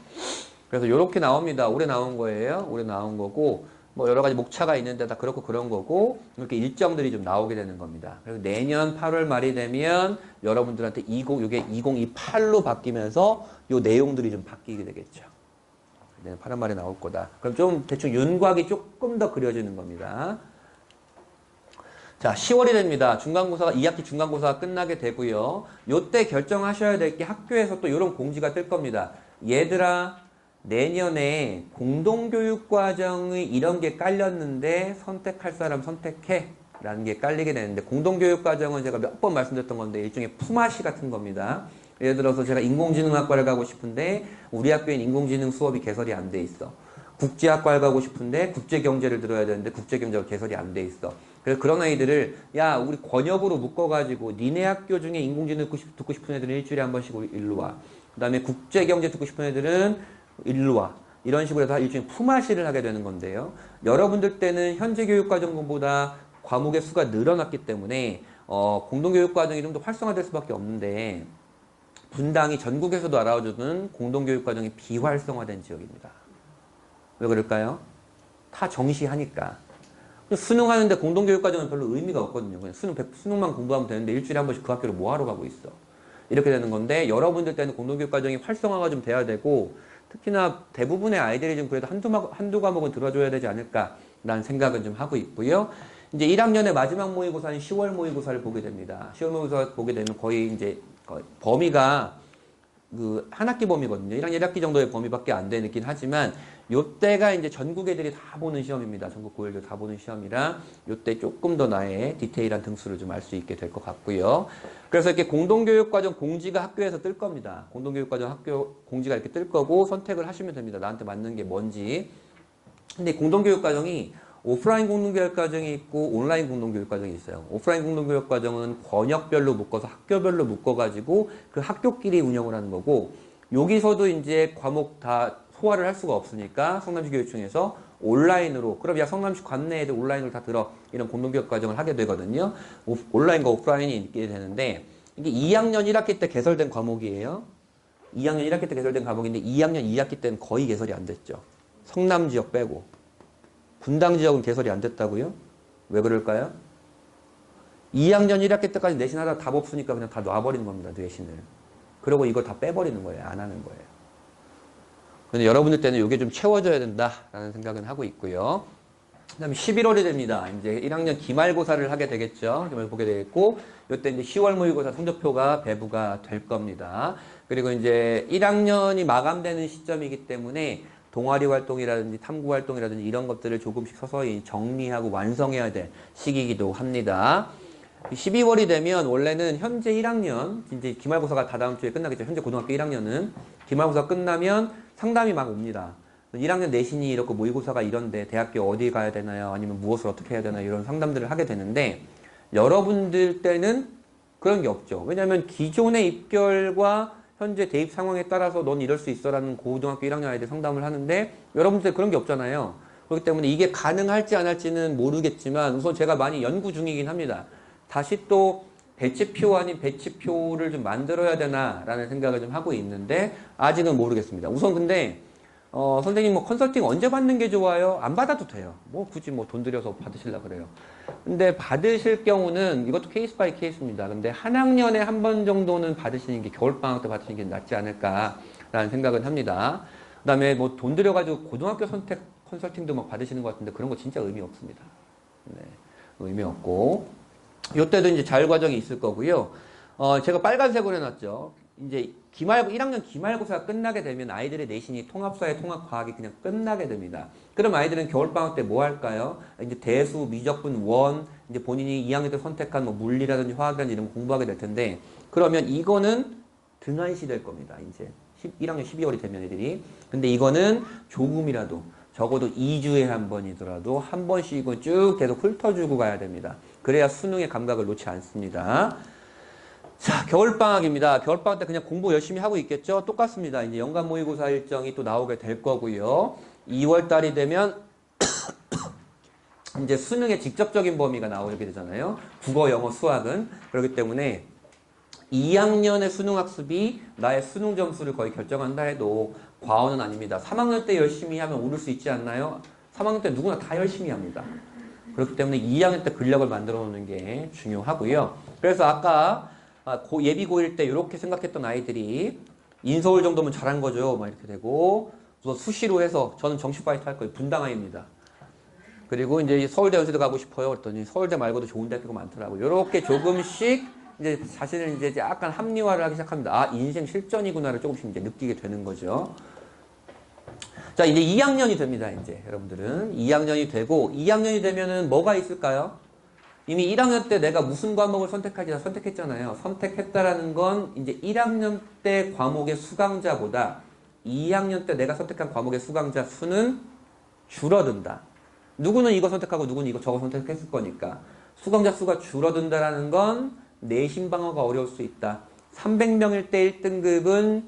그래서 이렇게 나옵니다. 올해 나온 거예요. 올해 나온 거고 뭐 여러 가지 목차가 있는데 다 그렇고 그런 거고 이렇게 일정들이 좀 나오게 되는 겁니다. 그래서 내년 8월 말이 되면 여러분들한테 이게 2028로 바뀌면서 요 내용들이 좀 바뀌게 되겠죠. 내년 8월 말에 나올 거다. 그럼 좀 대충 윤곽이 조금 더 그려지는 겁니다. 자, 10월이 됩니다. 2학기 중간고사가 끝나게 되고요. 요때 결정하셔야 될 게 학교에서 또 이런 공지가 뜰 겁니다. 얘들아, 내년에 공동교육과정의 이런 게 깔렸는데 선택할 사람 선택해 라는 게 깔리게 되는데, 공동교육과정은 제가 몇 번 말씀드렸던 건데 일종의 품앗이 같은 겁니다. 예를 들어서 제가 인공지능학과를 가고 싶은데 우리 학교엔 인공지능 수업이 개설이 안 돼 있어. 국제학과를 가고 싶은데 국제경제를 들어야 되는데 국제경제가 개설이 안 돼 있어. 그래서 그런 아이들을 야 우리 권역으로 묶어가지고 니네 학교 중에 인공지능 듣고 싶은 애들은 일주일에 한 번씩 일로 와. 그 다음에 국제경제 듣고 싶은 애들은 일로 와. 이런 식으로 해서 일종의 품앗이를 하게 되는 건데요. 여러분들 때는 현재 교육과정보다 과목의 수가 늘어났기 때문에 공동교육과정이 좀 더 활성화될 수밖에 없는데, 분당이 전국에서도 알아주는 공동교육과정이 비활성화된 지역입니다. 왜 그럴까요? 다 정시하니까. 수능하는데 공동교육과정은 별로 의미가 없거든요. 그냥 수능만 공부하면 되는데 일주일에 한 번씩 그 학교를 뭐 하러 가고 있어. 이렇게 되는 건데, 여러분들 때는 공동교육과정이 활성화가 좀 돼야 되고, 특히나 대부분의 아이들이 좀 그래도 한두 과목은 들어줘야 되지 않을까라는 생각은 좀 하고 있고요. 이제 1학년의 마지막 모의고사는 10월 모의고사를 보게 됩니다. 10월 모의고사 보게 되면 거의 범위가 한 학기 범위거든요. 1학년 1학기 정도의 범위밖에 안 되긴 하지만, 요때가 이제 전국 애들이 다 보는 시험입니다. 전국 고일들 다 보는 시험이라 요때 조금 더 나의 디테일한 등수를 좀 알 수 있게 될 것 같고요. 그래서 이렇게 공동교육과정 공지가 학교에서 뜰 겁니다. 공동교육과정 학교 공지가 이렇게 뜰 거고 선택을 하시면 됩니다. 나한테 맞는 게 뭔지. 근데 공동교육과정이 오프라인 공동교육과정이 있고 온라인 공동교육과정이 있어요. 오프라인 공동교육과정은 권역별로 묶어서 학교별로 묶어가지고 그 학교끼리 운영을 하는 거고, 여기서도 이제 과목 다 소화를 할 수가 없으니까 성남시 교육청에서 온라인으로, 그럼 야 성남시 관내 애들 온라인으로 다 들어, 이런 공동교육과정을 하게 되거든요. 온라인과 오프라인이 있게 되는데, 이게 2학년 1학기 때 개설된 과목이에요. 2학년 1학기 때 개설된 과목인데 2학년 2학기 때는 거의 개설이 안 됐죠. 성남 지역 빼고. 분당 지역은 개설이 안 됐다고요? 왜 그럴까요? 2학년 1학기 때까지 내신하다 답 없으니까 그냥 다 놔버리는 겁니다. 내신을. 그리고 이거 다 빼버리는 거예요. 안 하는 거예요. 근데 여러분들 때는 이게 좀 채워져야 된다라는 생각은 하고 있고요. 그 다음에 11월이 됩니다. 이제 1학년 기말고사를 하게 되겠죠. 기말 보게 되겠고, 이때 이제 10월 모의고사 성적표가 배부가 될 겁니다. 그리고 이제 1학년이 마감되는 시점이기 때문에 동아리 활동이라든지 탐구 활동이라든지 이런 것들을 조금씩 서서히 정리하고 완성해야 될 시기이기도 합니다. 12월이 되면 원래는 현재 1학년, 이제 기말고사가 다 다음 주에 끝나겠죠. 현재 고등학교 1학년은 기말고사 끝나면 상담이 막 옵니다. 1학년 내신이 이렇고 모의고사가 이런데 대학교 어디 가야 되나요? 아니면 무엇을 어떻게 해야 되나요? 이런 상담들을 하게 되는데, 여러분들 때는 그런 게 없죠. 왜냐하면 기존의 입결과 현재 대입 상황에 따라서 넌 이럴 수 있어라는 고등학교 1학년 아이들 상담을 하는데, 여러분들 때 그런 게 없잖아요. 그렇기 때문에 이게 가능할지 안 할지는 모르겠지만 우선 제가 많이 연구 중이긴 합니다. 다시 또 배치표 아닌 배치표를 좀 만들어야 되나라는 생각을 좀 하고 있는데 아직은 모르겠습니다. 우선 근데 선생님 뭐 컨설팅 언제 받는 게 좋아요? 안 받아도 돼요. 뭐 굳이 뭐 돈 들여서 받으시려고 그래요. 근데 받으실 경우는 이것도 케이스 바이 케이스입니다. 근데 한 학년에 한 번 정도는 받으시는 게, 겨울방학 때 받으시는 게 낫지 않을까라는 생각은 합니다. 그 다음에 뭐 돈 들여가지고 고등학교 선택 컨설팅도 막 받으시는 것 같은데 그런 거 진짜 의미 없습니다. 네, 의미 없고. 요때도 이제 자율과정이 있을 거고요. 제가 빨간색으로 해놨죠. 이제 1학년 기말고사가 끝나게 되면 아이들의 내신이 통합사회, 통합과학이 그냥 끝나게 됩니다. 그럼 아이들은 겨울방학 때 뭐 할까요? 이제 대수, 미적분, 원, 이제 본인이 2학년 때 선택한 뭐 물리라든지 화학이라든지 이런 거 공부하게 될 텐데, 그러면 이거는 등한시 될 겁니다. 이제 1학년 12월이 되면 애들이. 근데 이거는 조금이라도, 적어도 2주에 한 번이더라도 한 번씩은 쭉 계속 훑어주고 가야 됩니다. 그래야 수능의 감각을 놓지 않습니다. 자, 겨울방학입니다. 겨울방학 때 그냥 공부 열심히 하고 있겠죠? 똑같습니다. 이제 연간 모의고사 일정이 또 나오게 될 거고요. 2월 달이 되면 이제 수능의 직접적인 범위가 나오게 되잖아요. 국어, 영어, 수학은. 그렇기 때문에 2학년의 수능 학습이 나의 수능 점수를 거의 결정한다 해도 과언은 아닙니다. 3학년 때 열심히 하면 오를 수 있지 않나요? 3학년 때 누구나 다 열심히 합니다. 그렇기 때문에 2학년 때 근력을 만들어 놓는 게 중요하고요. 그래서 아까 예비 고1 때 이렇게 생각했던 아이들이 인서울 정도면 잘한 거죠. 막 이렇게 되고, 우선 수시로 해서 저는 정시 파이트 할 거예요. 분당아입니다. 그리고 이제 서울대 연세대 가고 싶어요. 그랬더니 서울대 말고도 좋은 대학교가 많더라고요. 이렇게 조금씩 이제 자신을 이제 약간 합리화를 하기 시작합니다. 아, 인생 실전이구나를 조금씩 이제 느끼게 되는 거죠. 자, 이제 2학년이 됩니다, 이제. 여러분들은. 2학년이 되고, 2학년이 되면은 뭐가 있을까요? 이미 1학년 때 내가 무슨 과목을 선택할지 다 선택했잖아요. 선택했다라는 건 이제 1학년 때 과목의 수강자보다 2학년 때 내가 선택한 과목의 수강자 수는 줄어든다. 누구는 이거 선택하고 누구는 이거 저거 선택했을 거니까. 수강자 수가 줄어든다라는 건 내신 방어가 어려울 수 있다. 300명일 때 1등급은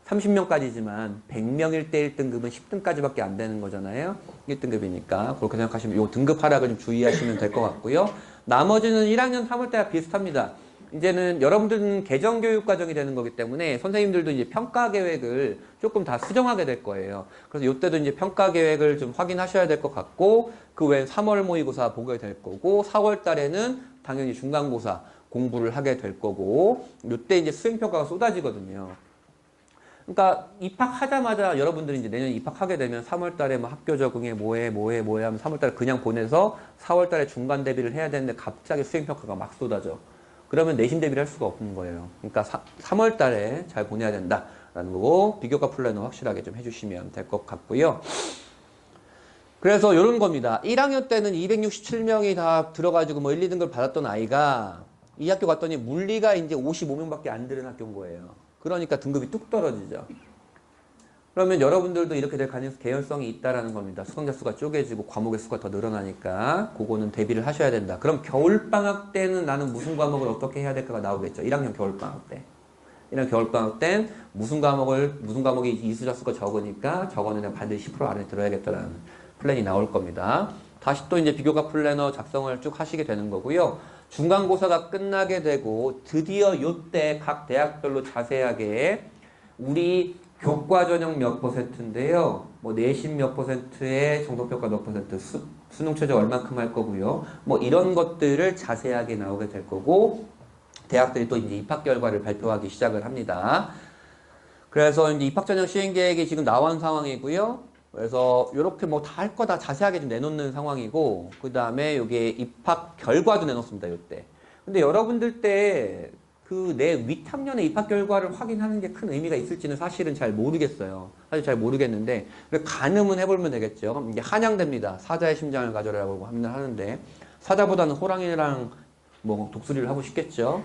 30명까지지만 100명일 때 1등급은 10등까지밖에 안 되는 거잖아요. 1등급이니까 그렇게 생각하시면 요 등급 하락을 좀 주의하시면 될 것 같고요. 나머지는 1학년 3월 때와 비슷합니다. 이제는 여러분들은 개정교육 과정이 되는 거기 때문에 선생님들도 이제 평가 계획을 조금 다 수정하게 될 거예요. 그래서 이때도 이제 평가 계획을 좀 확인하셔야 될 것 같고, 그 외에 3월 모의고사 보게 될 거고, 4월 달에는 당연히 중간고사 공부를 하게 될 거고, 이때 이제 수행평가가 쏟아지거든요. 그러니까 입학하자마자 여러분들이 이제 내년 입학하게 되면 3월 달에 뭐 학교 적응에 뭐해 하면 3월 달에 그냥 보내서 4월 달에 중간 대비를 해야 되는데 갑자기 수행평가가 막 쏟아져. 그러면 내신 대비를 할 수가 없는 거예요. 그러니까 3월 달에 잘 보내야 된다라는 거고, 비교과 플랜은 확실하게 좀 해주시면 될 것 같고요. 그래서 이런 겁니다. 1학년 때는 267명이 다 들어가지고 뭐 1, 2등급을 받았던 아이가 이 학교 갔더니 물리가 이제 55명밖에 안 들은 학교인 거예요. 그러니까 등급이 뚝 떨어지죠. 그러면 여러분들도 이렇게 될 개연성이 있다라는 겁니다. 수강자 수가 쪼개지고 과목의 수가 더 늘어나니까 그거는 대비를 하셔야 된다. 그럼 겨울방학 때는 나는 무슨 과목을 어떻게 해야 될까가 나오겠죠. 1학년 겨울방학 때. 1학년 겨울방학 땐 무슨 과목이 이수자 수가 적으니까 저거는 반드시 10% 안에 들어야겠다라는 플랜이 나올 겁니다. 다시 또 이제 비교과 플래너 작성을 쭉 하시게 되는 거고요. 중간고사가 끝나게 되고 드디어 요때 각 대학별로 자세하게 우리 교과 전형 몇 %인데요. 뭐 내신 몇 %에 정도평가 몇 %, 수능 최저 얼만큼 할 거고요. 뭐 이런 것들을 자세하게 나오게 될 거고, 대학들이 또 이제 입학 결과를 발표하기 시작을 합니다. 그래서 이제 입학 전형 시행 계획이 지금 나온 상황이고요. 그래서 이렇게 뭐 다 할 거 다 자세하게 좀 내놓는 상황이고, 그 다음에 여기에 입학 결과도 내놓습니다. 요때. 근데 여러분들 때 그 내 윗학년의 입학 결과를 확인하는 게 큰 의미가 있을지는 사실은 잘 모르겠어요. 사실 잘 모르겠는데 가늠은 해보면 되겠죠. 이게 한양대입니다. 사자의 심장을 가져라고 하는데, 사자보다는 호랑이랑 뭐 독수리를 하고 싶겠죠.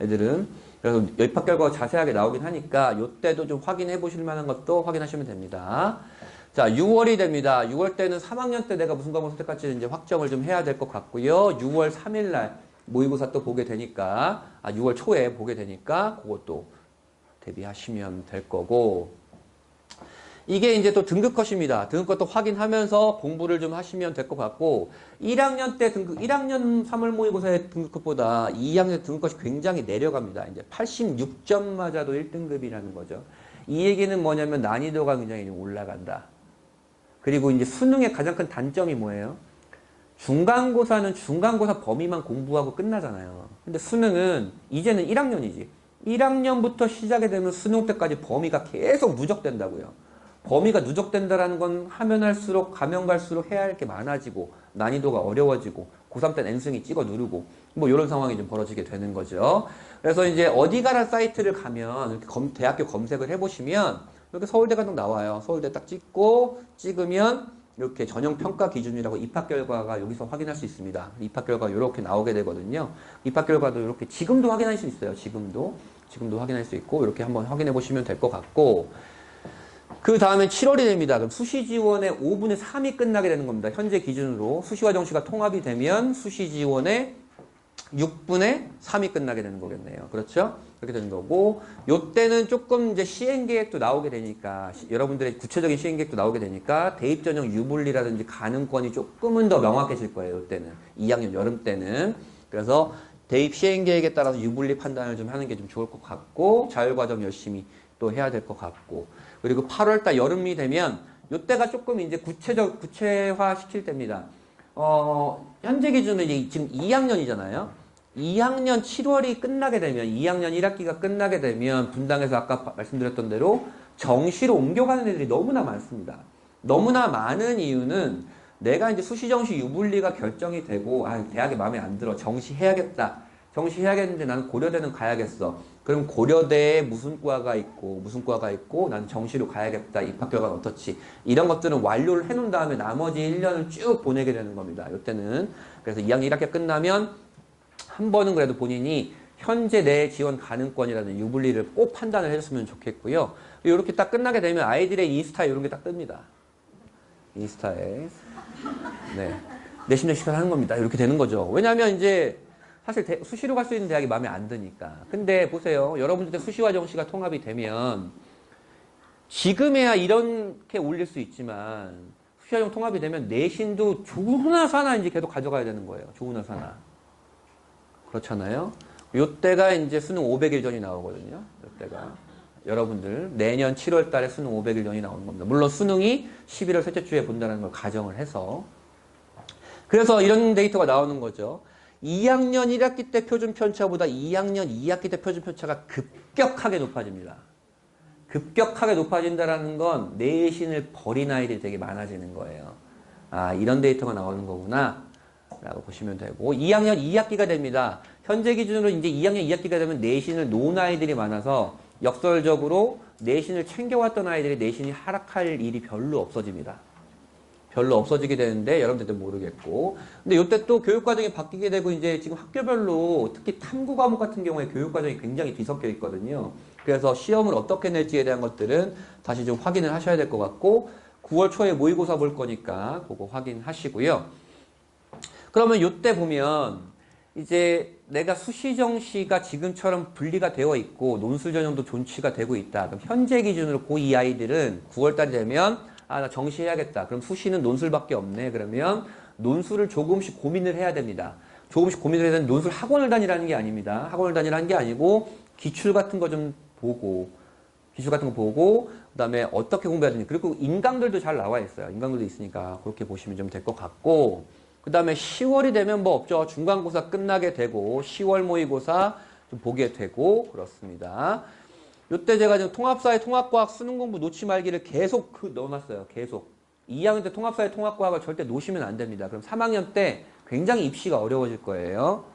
애들은. 그래서 입학 결과가 자세하게 나오긴 하니까 요때도 좀 확인해 보실 만한 것도 확인하시면 됩니다. 자, 6월이 됩니다. 6월 때는 3학년 때 내가 무슨 과목 선택할지 이제 확정을 좀 해야 될 것 같고요. 6월 3일 날 모의고사 또 보게 되니까, 6월 초에 보게 되니까 그것도 대비하시면 될 거고, 이게 이제 또 등급컷입니다. 등급컷도 확인하면서 공부를 좀 하시면 될 것 같고, 1학년 때 1학년 3월 모의고사의 등급컷보다 2학년 등급컷이 굉장히 내려갑니다. 이제 86점 맞아도 1등급이라는 거죠. 이 얘기는 뭐냐면 난이도가 굉장히 올라간다. 그리고 이제 수능의 가장 큰 단점이 뭐예요? 중간고사는 중간고사 범위만 공부하고 끝나잖아요. 근데 수능은 이제는 1학년이지. 1학년부터 시작이 되면 수능 때까지 범위가 계속 누적된다고요. 범위가 누적된다라는 건 하면 할수록 가면 갈수록 해야 할 게 많아지고 난이도가 어려워지고 고3 때는 N승이 찍어 누르고 뭐 이런 상황이 좀 벌어지게 되는 거죠. 그래서 이제 어디 가라 사이트를 가면 이렇게 대학교 검색을 해보시면 이렇게 서울대 같은 거 나와요. 서울대 딱 찍으면 이렇게 전형 평가 기준이라고 입학 결과가 여기서 확인할 수 있습니다. 입학 결과가 이렇게 나오게 되거든요. 입학 결과도 이렇게 지금도 확인할 수 있어요. 지금도 확인할 수 있고 이렇게 한번 확인해 보시면 될 것 같고, 그 다음에 7월이 됩니다. 그럼 수시 지원의 5분의 3이 끝나게 되는 겁니다. 현재 기준으로 수시와 정시가 통합이 되면 수시 지원의 6분의 3이 끝나게 되는 거겠네요. 그렇죠? 그렇게 되는 거고, 요때는 조금 이제 시행계획도 나오게 되니까, 여러분들의 구체적인 시행계획도 나오게 되니까, 대입전형 유불리라든지 가능권이 조금은 더 명확해질 거예요. 요때는. 2학년 여름 때는. 그래서 대입 시행계획에 따라서 유불리 판단을 좀 하는 게 좀 좋을 것 같고, 자율과정 열심히 또 해야 될 것 같고, 그리고 8월달 여름이 되면, 요때가 조금 이제 구체화 시킬 때입니다. 현재 기준은 이제 지금 2학년이잖아요. 2학년 7월이 끝나게 되면, 2학년 1학기가 끝나게 되면 분당에서 아까 말씀드렸던 대로 정시로 옮겨가는 애들이 너무나 많습니다. 너무나 많은 이유는 내가 이제 수시 정시 유불리가 결정이 되고, 대학이 마음에 안 들어 정시 해야겠다 정시해야겠는데 나는 고려대는 가야겠어. 그럼 고려대에 무슨 과가 있고 나는 정시로 가야겠다. 입학 결과는 어떻지? 이런 것들은 완료를 해놓은 다음에 나머지 1년을 쭉 보내게 되는 겁니다. 이때는. 그래서 2학년 1학기 끝나면 한 번은 그래도 본인이 현재 내 지원 가능권이라는 유불리를 꼭 판단을 해줬으면 좋겠고요. 이렇게 딱 끝나게 되면 아이들의 인스타에 이런 게 딱 뜹니다. 인스타에. 네. 내신력 시간 하는 겁니다. 이렇게 되는 거죠. 왜냐하면 이제 사실 수시로 갈 수 있는 대학이 마음에 안 드니까. 근데 보세요. 여러분들 수시와 정시가 통합이 되면 지금에야 이렇게 올릴 수 있지만 수시와 정 통합이 되면 내신도 좋으나 사나 이제 계속 가져가야 되는 거예요. 좋으나 사나. 그렇잖아요. 요때가 이제 수능 500일 전이 나오거든요. 요때가. 여러분들 내년 7월 달에 수능 500일 전이 나오는 겁니다. 물론 수능이 11월 셋째 주에 본다는 걸 가정을 해서. 그래서 이런 데이터가 나오는 거죠. 2학년 1학기 때 표준 편차보다 2학년 2학기 때 표준 편차가 급격하게 높아집니다. 급격하게 높아진다는 건 내신을 버린 아이들이 되게 많아지는 거예요. 아, 이런 데이터가 나오는 거구나 라고 보시면 되고, 2학년 2학기가 됩니다. 현재 기준으로 이제 2학년 2학기가 되면 내신을 놓은 아이들이 많아서 역설적으로 내신을 챙겨왔던 아이들이 내신이 하락할 일이 별로 없어집니다. 별로 없어지게 되는데 여러분들도 모르겠고. 근데 이때 또 교육과정이 바뀌게 되고 이제 지금 학교별로 특히 탐구 과목 같은 경우에 교육과정이 굉장히 뒤섞여 있거든요. 그래서 시험을 어떻게 낼지에 대한 것들은 다시 좀 확인을 하셔야 될 것 같고, 9월 초에 모의고사 볼 거니까 그거 확인하시고요. 그러면 이때 보면 이제 내가 수시정시가 지금처럼 분리가 되어 있고 논술 전형도 존치가 되고 있다. 그럼 현재 기준으로 고2 아이들은 9월달이 되면 아, 나 정시해야겠다. 그럼 수시는 논술밖에 없네. 그러면 논술을 조금씩 고민을 해야 됩니다. 조금씩 고민을 해야 되는 논술 학원을 다니라는 게 아닙니다. 학원을 다니라는 게 아니고 기출 같은 거 좀 보고, 기출 같은 거 보고, 그 다음에 어떻게 공부해야 되는지, 그리고 인강들도 잘 나와 있어요. 인강들도 있으니까 그렇게 보시면 좀 될 것 같고, 그 다음에 10월이 되면 뭐 없죠. 중간고사 끝나게 되고 10월 모의고사 좀 보게 되고 그렇습니다. 요때 제가 지금 통합사회 통합과학 수능 공부 놓지 말기를 계속 넣어놨어요. 계속. 2학년 때 통합사회 통합과학을 절대 놓으시면 안 됩니다. 그럼 3학년 때 굉장히 입시가 어려워질 거예요.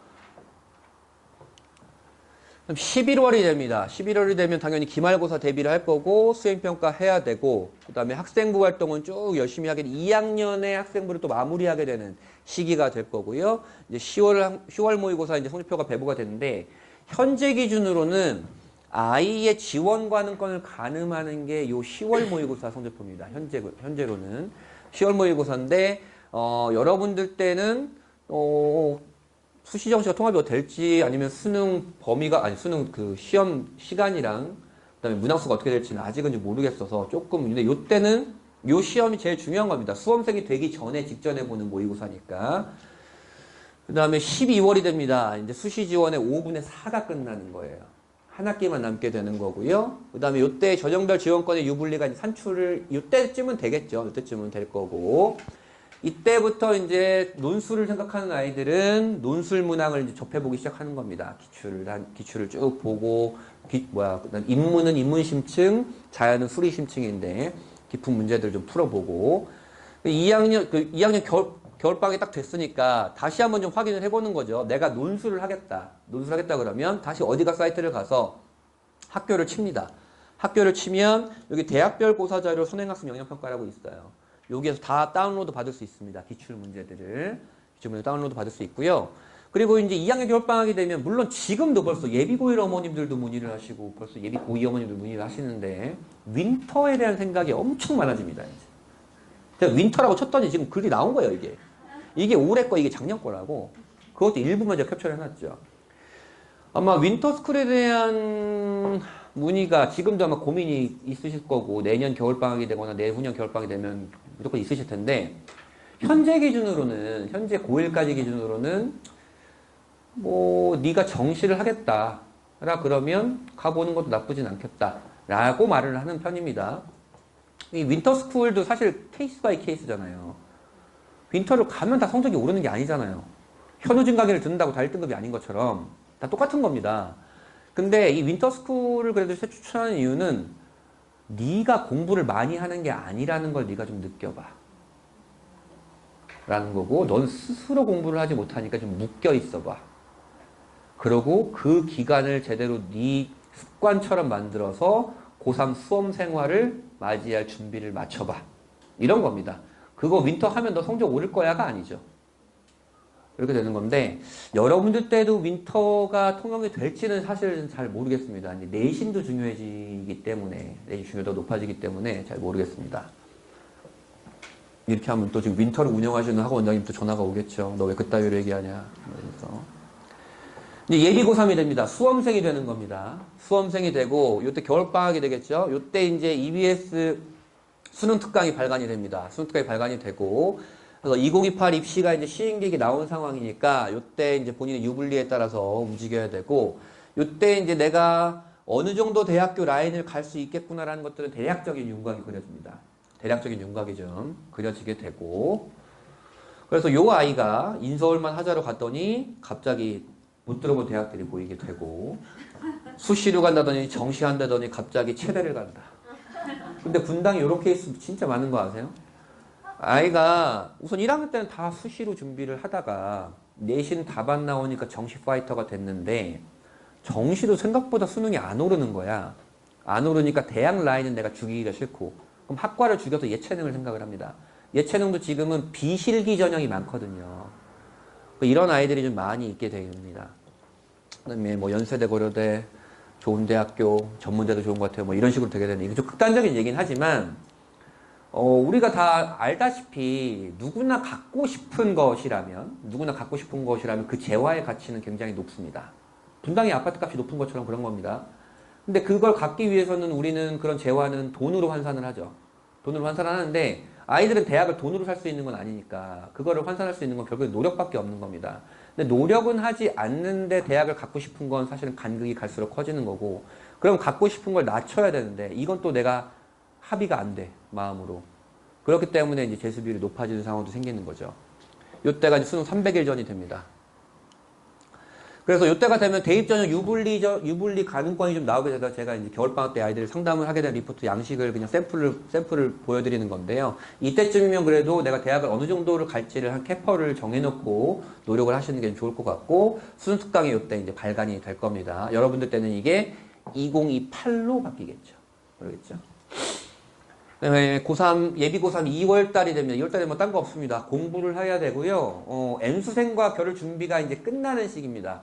그럼 11월이 됩니다. 11월이 되면 당연히 기말고사 대비를 할 거고 수행평가 해야 되고, 그 다음에 학생부 활동은 쭉 열심히 하게 2학년의 학생부를 또 마무리하게 되는 시기가 될 거고요. 이제 10월 모의고사 이제 성적표가 배부가 되는데, 현재 기준으로는 아이의 지원 가능권을 가늠하는 게 요 10월 모의고사 성적표입니다. 현재로는 10월 모의고사인데 여러분들 때는 수시정시가 통합이 될지 아니면 수능 범위가 아니 수능 그 시험 시간이랑 그다음에 문항수가 어떻게 될지는 아직은 좀 모르겠어서 조금. 근데 요때는 요 시험이 제일 중요한 겁니다. 수험생이 되기 전에 직전에 보는 모의고사니까. 그 다음에 12월이 됩니다. 이제 수시 지원의 5분의 4가 끝나는 거예요. 한 학기만 남게 되는 거고요. 그 다음에 요때 전형별 지원권의 유불리가 산출을 요때쯤은 되겠죠. 요때쯤은 될 거고. 이때부터 이제 논술을 생각하는 아이들은 논술 문항을 이제 접해보기 시작하는 겁니다. 기출을 쭉 보고, 그다음 인문은 인문 심층, 자연은 수리 심층인데 깊은 문제들 좀 풀어보고. 2학년 겨울방학이 딱 됐으니까 다시 한번 좀 확인을 해보는 거죠. 내가 논술을 하겠다. 그러면 다시 어디가 사이트를 가서 학교를 칩니다. 학교를 치면 여기 대학별 고사자료 선행학습 영역평가라고 있어요. 여기에서 다 다운로드 받을 수 있습니다. 기출 문제들 다운로드 받을 수 있고요. 그리고 이제 2학년 겨울방학이 되면 물론 지금도 벌써 예비고1 어머님들도 문의를 하시고 벌써 예비고2 어머님들 문의를 하시는데 윈터에 대한 생각이 엄청 많아집니다. 이제. 제가 윈터라고 쳤더니 지금 글이 나온 거예요. 이게 올해 거, 이게 작년 거라고. 그것도 일부만 제가 캡처를 해놨죠. 아마 윈터스쿨에 대한 문의가 지금도 아마 고민이 있으실 거고, 내년 겨울방학이 되거나 내후년 겨울방학이 되면 무조건 있으실 텐데, 현재 기준으로는, 현재 고1까지 기준으로는 뭐 네가 정시를 하겠다 라 그러면 가보는 것도 나쁘진 않겠다 라고 말을 하는 편입니다. 이 윈터스쿨도 사실 케이스 바이 케이스잖아요. 윈터를 가면 다 성적이 오르는 게 아니잖아요. 현우진 강의를 듣는다고 다 1등급이 아닌 것처럼 다 똑같은 겁니다. 근데 이 윈터스쿨을 그래도 추천하는 이유는 네가 공부를 많이 하는 게 아니라는 걸 네가 좀 느껴봐 라는 거고, 넌 스스로 공부를 하지 못하니까 좀 묶여 있어봐 그러고 그 기간을 제대로 네 습관처럼 만들어서 고3 수험 생활을 맞이할 준비를 맞춰봐. 이런 겁니다. 그거 윈터 하면 너 성적 오를 거야가 아니죠. 이렇게 되는 건데 여러분들 때도 윈터가 통용이 될지는 사실 잘 모르겠습니다. 내신도 중요해지기 때문에 내신 중요도가 높아지기 때문에 잘 모르겠습니다. 이렇게 하면 또 지금 윈터를 운영하시는 학원 원장님 또 전화가 오겠죠. 너 왜 그따위로 얘기하냐. 그래서 이제 예비 고3이 됩니다. 수험생이 되는 겁니다. 수험생이 되고 이때 겨울방학이 되겠죠. 이때 이제 EBS 수능 특강이 발간이 됩니다. 수능 특강이 발간이 되고 그래서 2028 입시가 이제 시행계획이 나온 상황이니까 이때 이제 본인의 유불리에 따라서 움직여야 되고 이때 이제 내가 어느 정도 대학교 라인을 갈 수 있겠구나라는 것들은 대략적인 윤곽이 그려집니다. 대략적인 윤곽이 좀 그려지게 되고 그래서 요 아이가 인서울만 하자로 갔더니 갑자기 못 들어본 대학들이 보이게 되고 수시로 간다더니 정시한다더니 갑자기 체대를 간다. 근데 분당에 이런 케이스 진짜 많은 거 아세요? 아이가 우선 1학년 때는 다 수시로 준비를 하다가 내신 답안 나오니까 정시 파이터가 됐는데 정시도 생각보다 수능이 안 오르는 거야. 안 오르니까 대학 라인은 내가 죽이기가 싫고 그럼 학과를 죽여서 예체능을 생각을 합니다. 예체능도 지금은 비실기 전형이 많거든요. 이런 아이들이 좀 많이 있게 됩니다. 그다음에 뭐 연세대, 고려대, 좋은 대학교, 전문대도 좋은 것 같아요. 뭐 이런 식으로 되게 되는 이게 좀 극단적인 얘기는 하지만 우리가 다 알다시피 누구나 갖고 싶은 것이라면 그 재화의 가치는 굉장히 높습니다. 분당의 아파트 값이 높은 것처럼 그런 겁니다. 근데 그걸 갖기 위해서는 우리는 그런 재화는 돈으로 환산을 하죠. 돈으로 환산을 하는데 아이들은 대학을 돈으로 살 수 있는 건 아니니까 그거를 환산할 수 있는 건 결국에 노력밖에 없는 겁니다. 근데 노력은 하지 않는데 대학을 갖고 싶은 건 사실은 간극이 갈수록 커지는 거고 그럼 갖고 싶은 걸 낮춰야 되는데 이건 또 내가 합의가 안 돼, 마음으로. 그렇기 때문에 이제 재수비율이 높아지는 상황도 생기는 거죠. 요때가 이제 수능 300일 전이 됩니다. 그래서 요때가 되면 대입전형 유불리 가능권이 좀 나오게 되다 제가 이제 겨울방학 때 아이들 상담을 하게 된 리포트 양식을 그냥 샘플을 보여드리는 건데요. 이때쯤이면 그래도 내가 대학을 어느 정도를 갈지를 한 캐퍼를 정해놓고 노력을 하시는 게 좋을 것 같고 수능 특강이 요때 이제 발간이 될 겁니다. 여러분들 때는 이게 2028로 바뀌겠죠. 모르겠죠? 그다음에 고3, 예비 고3 2월달이 됩니다. 2월달에 뭐 딴 거 없습니다. 공부를 해야 되고요. N수생과 겨룰 준비가 이제 끝나는 시기입니다.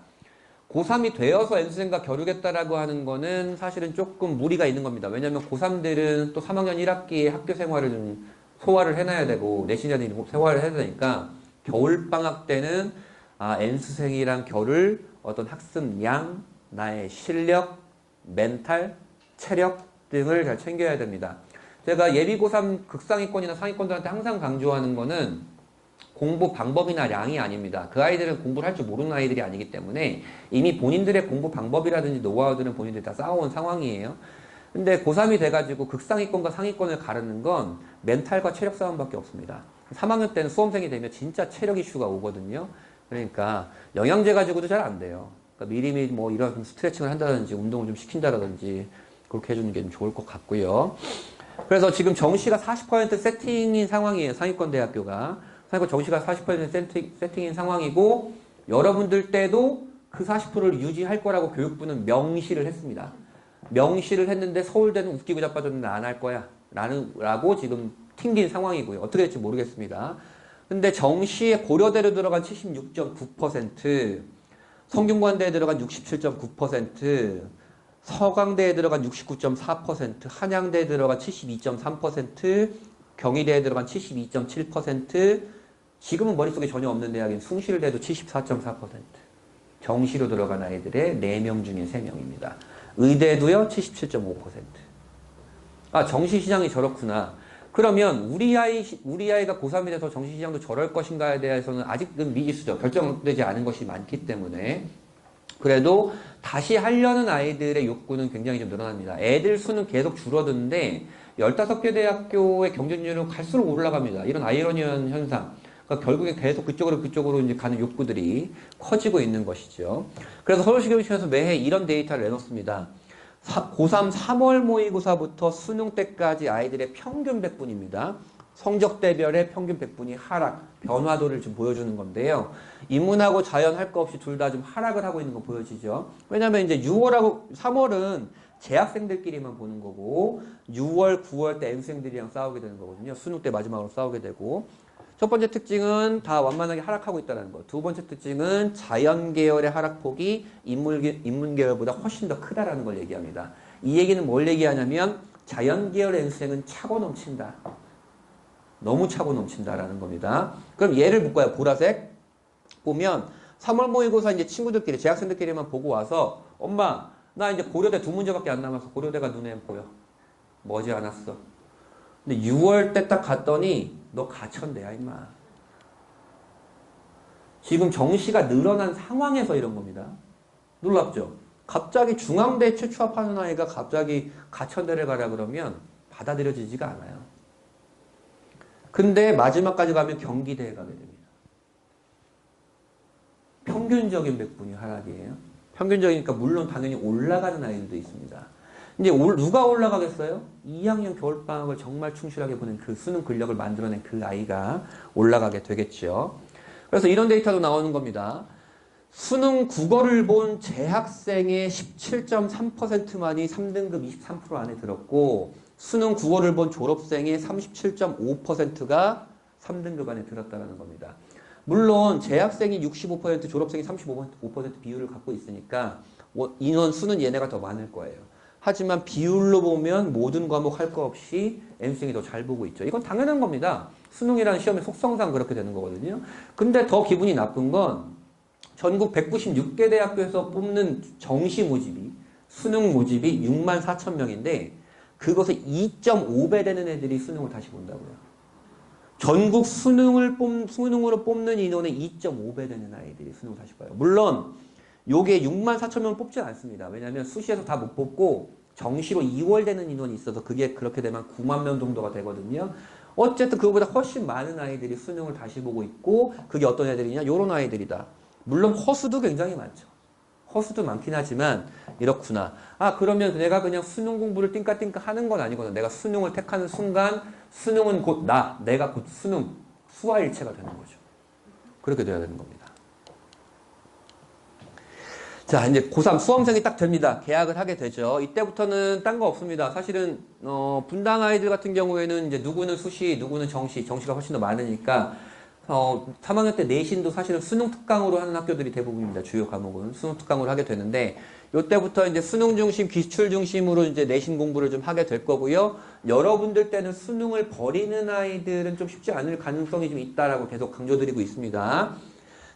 고3이 되어서 N수생과 겨루겠다라고 하는 거는 사실은 조금 무리가 있는 겁니다. 왜냐하면 고3들은 또 3학년 1학기에 학교 생활을 좀 소화를 해놔야 되고 내신자들이 소화를 해야 되니까 겨울방학 때는 N수생이랑 겨룰 어떤 학습량, 나의 실력, 멘탈, 체력 등을 잘 챙겨야 됩니다. 제가 예비 고3 극상위권이나 상위권들한테 항상 강조하는 거는 공부 방법이나 양이 아닙니다. 그 아이들은 공부를 할 줄 모르는 아이들이 아니기 때문에 이미 본인들의 공부 방법이라든지 노하우들은 본인들이 다 쌓아온 상황이에요. 근데 고3이 돼가지고 극상위권과 상위권을 가르는 건 멘탈과 체력 싸움밖에 없습니다. 3학년 때는 수험생이 되면 진짜 체력 이슈가 오거든요. 그러니까 영양제 가지고도 잘 안 돼요. 그러니까 미리미리 뭐 이런 스트레칭을 한다든지 운동을 좀 시킨다든지 그렇게 해주는 게 좀 좋을 것 같고요. 그래서 지금 정시가 40% 세팅인 상황이에요. 상위권 대학교가. 상위권 정시가 40% 세팅인 상황이고 여러분들 때도 그 40%를 유지할 거라고 교육부는 명시를 했습니다. 명시를 했는데 서울대는 웃기고 자빠졌는데 안 할 거야. 라고 지금 튕긴 상황이고요. 어떻게 될지 모르겠습니다. 근데 정시에 고려대로 들어간 76.9%, 성균관대에 들어간 67.9%, 서강대에 들어간 69.4%, 한양대에 들어간 72.3%, 경희대에 들어간 72.7%, 지금은 머릿속에 전혀 없는 대학인 숭실대도 74.4%. 정시로 들어간 아이들의 4명 중에 3명입니다. 의대도요, 77.5%. 정시 시장이 저렇구나. 그러면 우리 아이가 고3이 돼서 정시 시장도 저럴 것인가에 대해서는 아직은 미지수죠. 결정되지 않은 것이 많기 때문에. 그래도 다시 하려는 아이들의 욕구는 굉장히 좀 늘어납니다. 애들 수는 계속 줄어드는데 15개 대학교의 경쟁률은 갈수록 올라갑니다. 이런 아이러니한 현상. 그러니까 결국에 계속 그쪽으로 이제 가는 욕구들이 커지고 있는 것이죠. 그래서 서울시교육청에서 매해 이런 데이터를 내놓습니다. 고3 3월 모의고사부터 수능 때까지 아이들의 평균 백분입니다. 성적대별의 평균 백분위 하락, 변화도를 좀 보여주는 건데요. 인문하고 자연 할 거 없이 둘 다 좀 하락을 하고 있는 거 보여지죠. 왜냐면 이제 6월하고 3월은 재학생들끼리만 보는 거고 6월, 9월 때 N수생들이랑 싸우게 되는 거거든요. 수능 때 마지막으로 싸우게 되고 첫 번째 특징은 다 완만하게 하락하고 있다는 거. 두 번째 특징은 자연 계열의 하락폭이 인문 계열보다 훨씬 더 크다라는 걸 얘기합니다. 이 얘기는 뭘 얘기하냐면 자연 계열의 N수생은 차고 넘친다. 너무 차고 넘친다라는 겁니다. 그럼 얘를 볼까요? 보라색 보면 3월 모의고사 이제 친구들끼리 재학생들끼리만 보고 와서 엄마 나 이제 고려대 2문제밖에 안 남았어. 고려대가 눈에 보여. 머지 않았어. 근데 6월 때 딱 갔더니 너 가천대야 임마. 지금 정시가 늘어난 상황에서 이런 겁니다. 놀랍죠? 갑자기 중앙대 최추합하는 아이가 갑자기 가천대를 가라 그러면 받아들여지지가 않아요. 근데 마지막까지 가면 경기대에 가게 됩니다. 평균적인 백분위 하락이에요. 평균적이니까 물론 당연히 올라가는 아이들도 있습니다. 이제 누가 올라가겠어요? 2학년 겨울방학을 정말 충실하게 보낸 그 수능 근력을 만들어낸 그 아이가 올라가게 되겠죠. 그래서 이런 데이터도 나오는 겁니다. 수능 국어를 본 재학생의 17.3%만이 3등급 23% 안에 들었고 수능 국어를 본 졸업생의 37.5%가 3등급 안에 들었다는 겁니다. 물론 재학생이 65% 졸업생이 35% 비율을 갖고 있으니까 인원 수는 얘네가 더 많을 거예요. 하지만 비율로 보면 모든 과목 할 거 없이 N수생이 더 잘 보고 있죠. 이건 당연한 겁니다. 수능이라는 시험의 속성상 그렇게 되는 거거든요. 근데 더 기분이 나쁜 건 전국 196개 대학교에서 뽑는 정시 모집이 수능 모집이 6만 4천 명인데 그것의 2.5배 되는 애들이 수능을 다시 본다고요. 전국 수능으로 뽑는 인원의 2.5배 되는 아이들이 수능을 다시 봐요. 물론 요게 6만 4천 명 뽑지 않습니다. 왜냐하면 수시에서 다 못 뽑고 정시로 2월 되는 인원이 있어서 그게 그렇게 되면 9만 명 정도가 되거든요. 어쨌든 그거보다 훨씬 많은 아이들이 수능을 다시 보고 있고 그게 어떤 애들이냐? 요런 아이들이다. 물론 허수도 굉장히 많죠. 허수도 많긴 하지만 이렇구나. 아 그러면 내가 그냥 수능 공부를 띵까띵까 하는 건 아니거든. 내가 수능을 택하는 순간 수능은 곧 내가 곧 수능 수화일체가 되는 거죠. 그렇게 돼야 되는 겁니다. 자 이제 고3 수험생이 딱 됩니다. 개학을 하게 되죠. 이때부터는 딴 거 없습니다. 사실은 분당 아이들 같은 경우에는 이제 누구는 수시, 누구는 정시가 훨씬 더 많으니까 3학년 때 내신도 사실은 수능 특강으로 하는 학교들이 대부분입니다. 주요 과목은 수능 특강으로 하게 되는데 이때부터 이제 수능 중심, 기출 중심으로 이제 내신 공부를 좀 하게 될 거고요. 여러분들 때는 수능을 버리는 아이들은 좀 쉽지 않을 가능성이 좀 있다라고 계속 강조드리고 있습니다.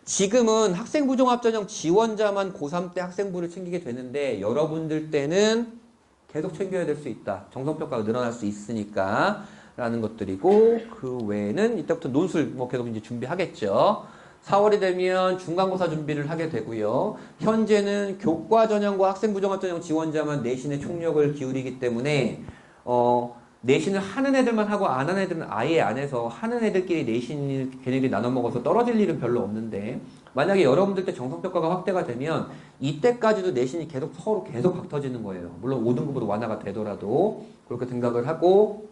지금은 학생부 종합전형 지원자만 고3 때 학생부를 챙기게 되는데 여러분들 때는 계속 챙겨야 될 수 있다. 정성평가가 늘어날 수 있으니까 라는 것들이고 그 외에는 이때부터 논술 계속 이제 준비하겠죠. 4월이 되면 중간고사 준비를 하게 되고요. 현재는 교과 전형과 학생부 종합 전형 지원자만 내신에 총력을 기울이기 때문에 내신을 하는 애들만 하고 안 하는 애들은 아예 안 해서 하는 애들끼리 내신을 걔네들이 나눠 먹어서 떨어질 일은 별로 없는데 만약에 여러분들 때 정성평가가 확대가 되면 이때까지도 내신이 서로 계속 박터지는 거예요. 물론 5등급으로 완화가 되더라도 그렇게 생각을 하고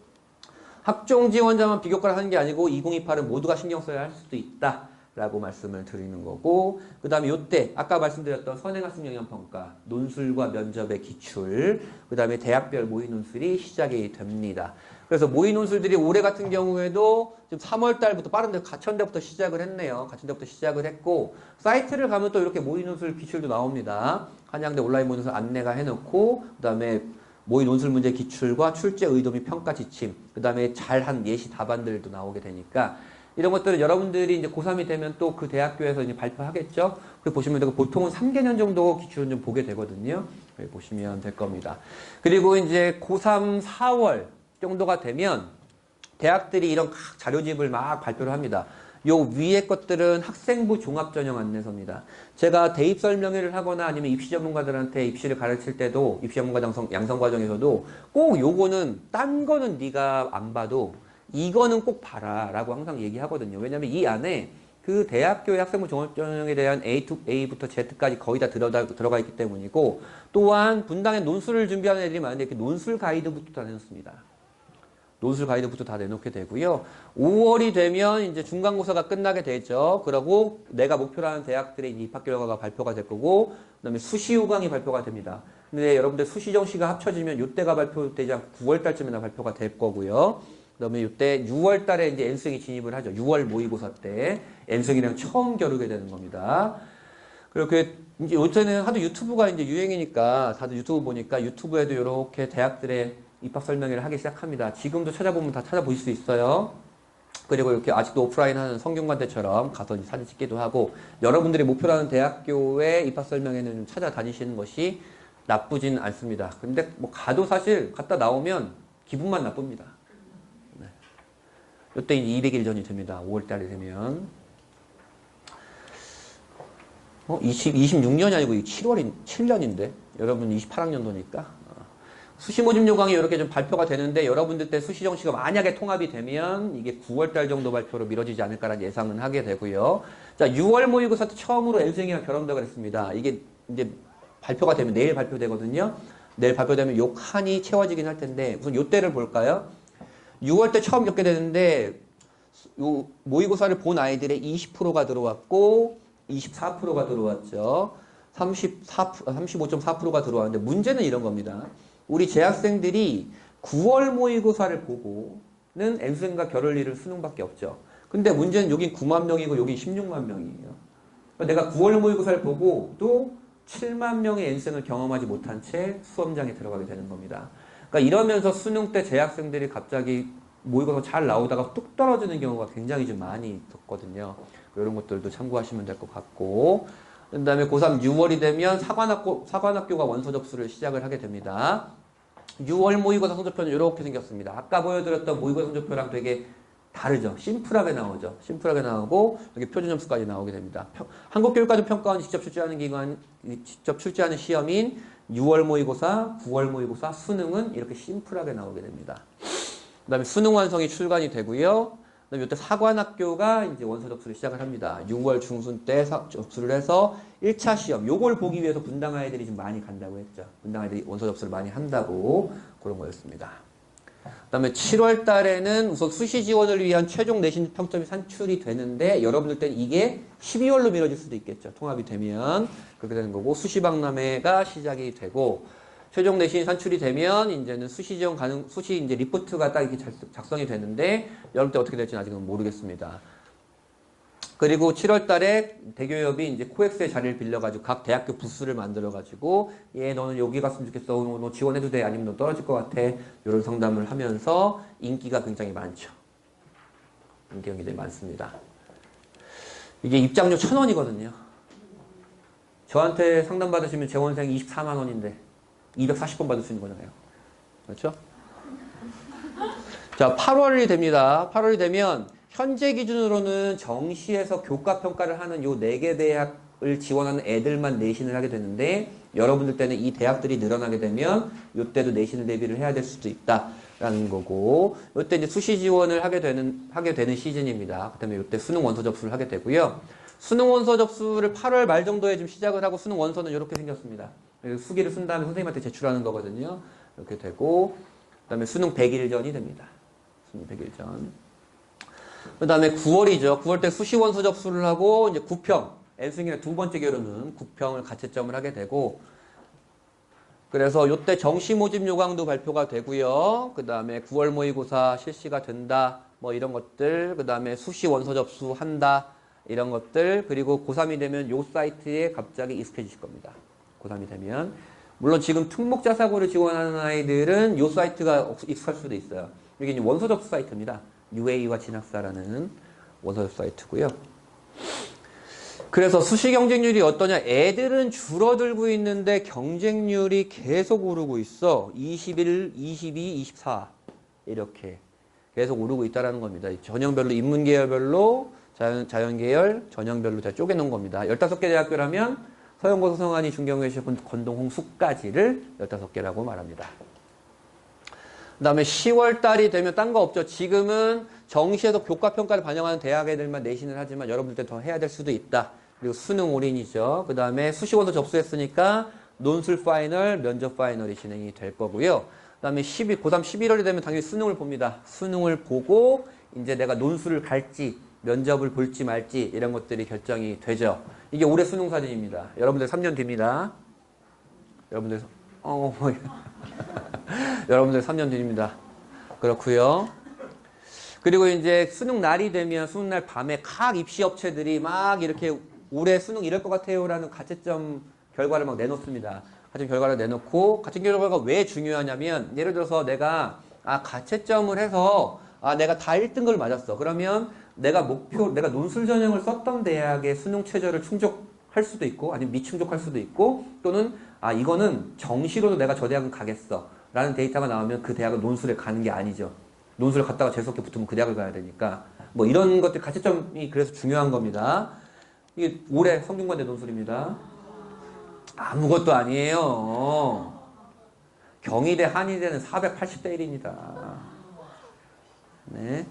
학종 지원자만 비교과를 하는 게 아니고 2028은 모두가 신경 써야 할 수도 있다 라고 말씀을 드리는 거고 그 다음에 요때 아까 말씀드렸던 선행학습 영향평가 논술과 면접의 기출 그 다음에 대학별 모의 논술이 시작이 됩니다. 그래서 모의 논술들이 올해 같은 경우에도 지금 3월달부터 빠른데 가천대부터 시작을 했네요. 가천대부터 시작을 했고 사이트를 가면 또 이렇게 모의 논술 기출도 나옵니다. 한양대 온라인 모의 논술 안내가 해놓고 그 다음에 모의 논술 문제 기출과 출제 의도 및 평가 지침, 그 다음에 잘한 예시 답안들도 나오게 되니까 이런 것들은 여러분들이 이제 고3이 되면 또 그 대학교에서 이제 발표하겠죠? 그리고 보시면 되고 보통은 3개년 정도 기출은 좀 보게 되거든요. 여기 보시면 될 겁니다. 그리고 이제 고3 4월 정도가 되면 대학들이 이런 각 자료집을 막 발표를 합니다. 요 위에 것들은 학생부 종합전형 안내서입니다. 제가 대입 설명회를 하거나 아니면 입시 전문가들한테 입시를 가르칠 때도 입시 전문가 양성 과정에서도 꼭 요거는 딴 거는 네가 안 봐도 이거는 꼭 봐라 라고 항상 얘기하거든요. 왜냐면 이 안에 그 대학교의 학생부 종합전형에 대한 A부터 Z까지 거의 다 들어가 있기 때문이고 또한 분당에 논술을 준비하는 애들이 많은데 이렇게 논술 가이드북도 다 내놓습니다. 논술 가이드부터 다 내놓게 되고요. 5월이 되면 이제 중간고사가 끝나게 되죠. 그러고 내가 목표로 하는 대학들의 입학 결과가 발표가 될 거고, 그다음에 수시 요강이 발표가 됩니다. 근데 여러분들 수시 정시가 합쳐지면 이때가 발표되지 않고 9월 달쯤이나 발표가 될 거고요. 그다음에 이때 6월 달에 이제 N수행이 진입을 하죠. 6월 모의고사 때 N수행이랑 처음 겨루게 되는 겁니다. 그렇게 이제 요새는 하도 유튜브가 이제 유행이니까 다들 유튜브 보니까 유튜브에도 이렇게 대학들의 입학 설명회를 하기 시작합니다. 지금도 찾아보면 다 찾아보실 수 있어요. 그리고 이렇게 아직도 오프라인 하는 성균관대처럼 가서 이제 사진 찍기도 하고, 여러분들이 목표로 하는 대학교의 입학 설명회는 좀 찾아다니시는 것이 나쁘진 않습니다. 근데 뭐 가도 사실 갔다 나오면 기분만 나쁩니다. 네. 이때 이제 200일 전이 됩니다. 5월 달이 되면. 26년이 아니고 7년인데 여러분 28학년도니까 수시 모집 요강이 이렇게 좀 발표가 되는데, 여러분들 때 수시 정시가 만약에 통합이 되면 이게 9월 달 정도 발표로 미뤄지지 않을까라는 예상은 하게 되고요. 자, 6월 모의고사 때 처음으로 N수행이랑 결혼되고 그랬습니다. 이게 이제 발표가 되면 내일 발표되거든요. 내일 발표되면 요 칸이 채워지긴 할 텐데 우선 요 때를 볼까요? 6월 때 처음 겪게 되는데 요 모의고사를 본 아이들의 20%가 들어왔고 24%가 들어왔죠. 35.4%가 들어왔는데 문제는 이런 겁니다. 우리 재학생들이 9월 모의고사를 보고는 N수행과 결혼리를 수능밖에 없죠. 근데 문제는 여긴 9만 명이고 여긴 16만 명이에요. 그러니까 내가 9월 모의고사를 보고 또 7만 명의 N수행을 경험하지 못한 채 수험장에 들어가게 되는 겁니다. 그러니까 이러면서 수능 때 재학생들이 갑자기 모의고사 잘 나오다가 뚝 떨어지는 경우가 굉장히 좀 많이 있었거든요. 이런 것들도 참고하시면 될 것 같고, 그 다음에 고3 6월이 되면 사관학교가 원서 접수를 시작을 하게 됩니다. 6월 모의고사 성적표는 이렇게 생겼습니다. 아까 보여드렸던 모의고사 성적표랑 되게 다르죠. 심플하게 나오죠. 심플하게 나오고 여기 표준 점수까지 나오게 됩니다. 한국교육과정평가원이 직접 출제하는 시험인 6월 모의고사, 9월 모의고사, 수능은 이렇게 심플하게 나오게 됩니다. 그 다음에 수능 완성이 출간이 되고요. 그다음에 이때 사관학교가 이제 원서 접수를 시작을 합니다. 6월 중순 때 접수를 해서 1차 시험, 요걸 보기 위해서 분당 아이들이 좀 많이 간다고 했죠. 분당 아이들이 원서 접수를 많이 한다고 그런 거였습니다. 그다음에 7월 달에는 우선 수시 지원을 위한 최종 내신 평점이 산출이 되는데, 여러분들 때는 이게 12월로 미뤄질 수도 있겠죠. 통합이 되면 그렇게 되는 거고, 수시 박람회가 시작이 되고, 최종 내신이 산출이 되면 이제는 수시 지원 수시 이제 리포트가 딱 이렇게 작성이 되는데, 여러분 때 어떻게 될지는 아직은 모르겠습니다. 그리고 7월 달에 대교협이 이제 코엑스의 자리를 빌려가지고 각 대학교 부스를 만들어가지고, 얘 너는 여기 갔으면 좋겠어. 너 지원해도 돼. 아니면 너 떨어질 것 같아. 이런 상담을 하면서 인기가 굉장히 많죠. 인기가 굉장히 많습니다. 이게 입장료 1,000원이거든요. 저한테 상담 받으시면 재원생 24만 원인데 240번 받을 수 있는 거잖아요. 그렇죠? 자, 8월이 됩니다. 8월이 되면 현재 기준으로는 정시에서 교과 평가를 하는 요 4개 대학을 지원하는 애들만 내신을 하게 되는데, 여러분들 때는 이 대학들이 늘어나게 되면 요때도 내신을 대비를 해야 될 수도 있다라는 거고, 요때 이제 수시 지원을 하게 되는 시즌입니다. 그다음에 요때 수능 원서 접수를 하게 되고요. 수능 원서 접수를 8월 말 정도에 좀 시작을 하고, 수능 원서는 이렇게 생겼습니다. 수기를 쓴 다음에 선생님한테 제출하는 거거든요. 이렇게 되고, 그다음에 수능 100일 전이 됩니다. 수능 100일 전. 그 다음에 9월이죠. 9월 때 수시 원서 접수를 하고, 이제 9평, N수행이랑 두 번째 겨루는 9평을 가채점을 하게 되고, 그래서 요때 정시 모집 요강도 발표가 되고요. 그 다음에 9월 모의고사 실시가 된다. 뭐 이런 것들. 그 다음에 수시 원서 접수한다. 이런 것들. 그리고 고3이 되면 요 사이트에 갑자기 익숙해지실 겁니다. 고3이 되면. 물론 지금 특목자사고를 지원하는 아이들은 요 사이트가 익숙할 수도 있어요. 이게 이제 원서 접수 사이트입니다. UA와 진학사라는 원서 접수 사이트고요. 그래서 수시 경쟁률이 어떠냐? 애들은 줄어들고 있는데 경쟁률이 계속 오르고 있어. 21, 22, 24 이렇게 계속 오르고 있다는 겁니다. 전형별로 인문계열별로 자연계열 전형별로 다 쪼개놓은 겁니다. 15개 대학교라면 서영고, 서성한이, 중경외, 건동, 홍수까지를 15개라고 말합니다. 그 다음에 10월 달이 되면 딴 거 없죠. 지금은 정시에서 교과평가를 반영하는 대학 애들만 내신을 하지만 여러분들 더 해야 될 수도 있다. 그리고 수능 올인이죠. 그 다음에 수시원서 접수했으니까 논술 파이널, 면접 파이널이 진행이 될 거고요. 그다음에 고3 11월이 되면 당연히 수능을 봅니다. 수능을 보고 이제 내가 논술을 갈지 면접을 볼지 말지 이런 것들이 결정이 되죠. 이게 올해 수능 사진입니다. 여러분들 3년 뒤입니다. 여러분들 여러분들 3년 뒤입니다. 그렇고요. 그리고 이제 수능 날이 되면 수능 날 밤에 각 입시 업체들이 막 이렇게 올해 수능 이럴 것 같아요라는 가채점 결과를 막 내놓습니다. 가채점 결과를 내놓고 가채점 결과가 왜 중요하냐면 예를 들어서 내가 가채점을 해서 내가 다 1등급을 맞았어. 그러면 내가 논술 전형을 썼던 대학의 수능 최저를 충족할 수도 있고 아니면 미충족할 수도 있고 또는 이거는 정시로도 내가 저 대학은 가겠어 라는 데이터가 나오면 그 대학은 논술에 가는 게 아니죠. 논술을 갔다가 재수없게 붙으면 그 대학을 가야 되니까 뭐 이런 것들 가채점이 그래서 중요한 겁니다. 이게 올해 성균관대 논술입니다. 아무것도 아니에요. 경희대 한의대는 480대 1입니다. 네.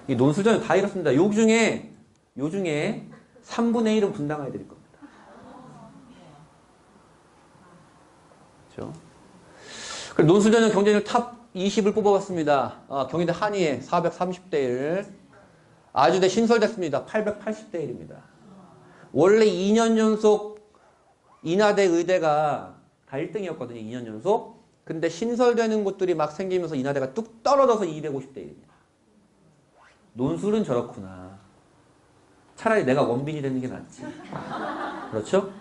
이 논술전형 다 이렇습니다. 요 중에 3분의 1은 분당 아이들일 겁니다. 그렇죠? 그리고 논술전형 경쟁률 탑 20을 뽑아봤습니다. 경희대 한의에 430대 1. 아주대 신설됐습니다. 880대 1입니다. 원래 2년 연속 인하대 의대가 다 1등이었거든요. 2년 연속. 근데 신설되는 곳들이 막 생기면서 인하대가 뚝 떨어져서 250대 1입니다. 논술은 저렇구나. 차라리 내가 원빈이 되는 게 낫지. 그렇죠?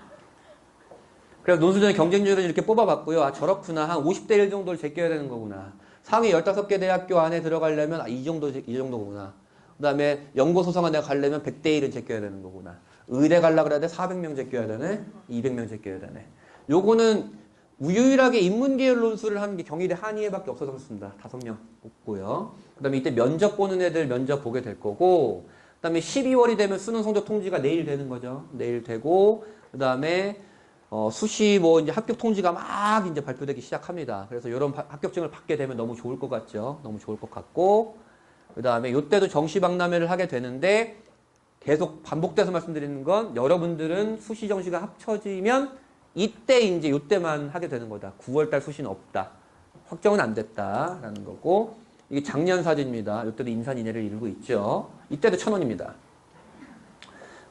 그래서 논술전의 경쟁률을 이렇게 뽑아봤고요. 저렇구나. 한 50대 1 정도를 제껴야 되는 거구나. 상위 15개 대학교 안에 들어가려면 이 정도구나. 그 다음에 연고소상화 내가 가려면 100대 1은 제껴야 되는 거구나. 의대 가려고 그래야 돼? 400명 제껴야 되네? 200명 제껴야 되네. 요거는 유일하게 인문계열 논술을 하는 게 경희대 한의회밖에 없어서 그렇습니다. 5명 뽑고요. 그 다음에 이때 면접 보는 애들 면접 보게 될 거고, 그 다음에 12월이 되면 수능 성적 통지가 내일 되는 거죠. 내일 되고, 그 다음에 수시 이제 합격 통지가 막 이제 발표되기 시작합니다. 그래서 이런 합격증을 받게 되면 너무 좋을 것 같죠. 너무 좋을 것 같고, 그 다음에 이때도 정시박람회를 하게 되는데, 계속 반복돼서 말씀드리는 건 여러분들은 수시 정시가 합쳐지면 이때 이제 이때만 하게 되는 거다. 9월달 수시는 없다. 확정은 안 됐다라는 거고 이게 작년 사진입니다. 이때도 인산인해를 이루고 있죠. 이때도 1,000원입니다.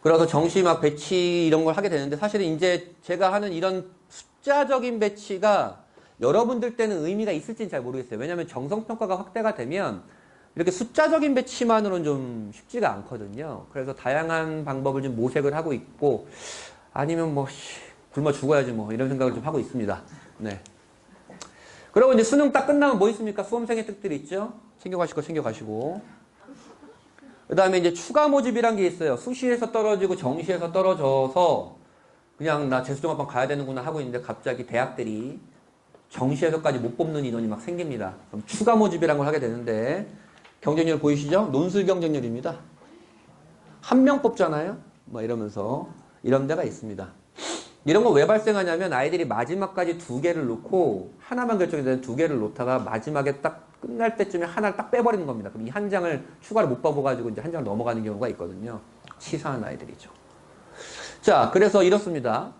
그래서 정시 막 배치 이런 걸 하게 되는데 사실은 이제 제가 하는 이런 숫자적인 배치가 여러분들 때는 의미가 있을지는 잘 모르겠어요. 왜냐하면 정성평가가 확대가 되면 이렇게 숫자적인 배치만으로는 좀 쉽지가 않거든요. 그래서 다양한 방법을 좀 모색을 하고 있고 아니면 뭐 굶어 죽어야지 뭐 이런 생각을 좀 하고 있습니다. 네. 그리고 이제 수능 딱 끝나면 뭐 있습니까? 수험생의 뜻들이 있죠. 챙겨가실 거 챙겨가시고. 그 다음에 이제 추가 모집이란 게 있어요. 수시에서 떨어지고 정시에서 떨어져서 그냥 나 재수종합반 가야 되는구나 하고 있는데 갑자기 대학들이 정시에서까지 못 뽑는 인원이 막 생깁니다. 그럼 추가 모집이란 걸 하게 되는데 경쟁률 보이시죠? 논술 경쟁률입니다. 한 명 뽑잖아요. 뭐 이러면서 이런 데가 있습니다. 이런 거 왜 발생하냐면 아이들이 마지막까지 2개를 놓고 하나만 결정이 되는 2개를 놓다가 마지막에 딱 끝날 때쯤에 하나를 딱 빼버리는 겁니다. 그럼 이 한 장을 추가를 못 봐봐가지고 이제 한 장을 넘어가는 경우가 있거든요. 치사한 아이들이죠. 자, 그래서 이렇습니다.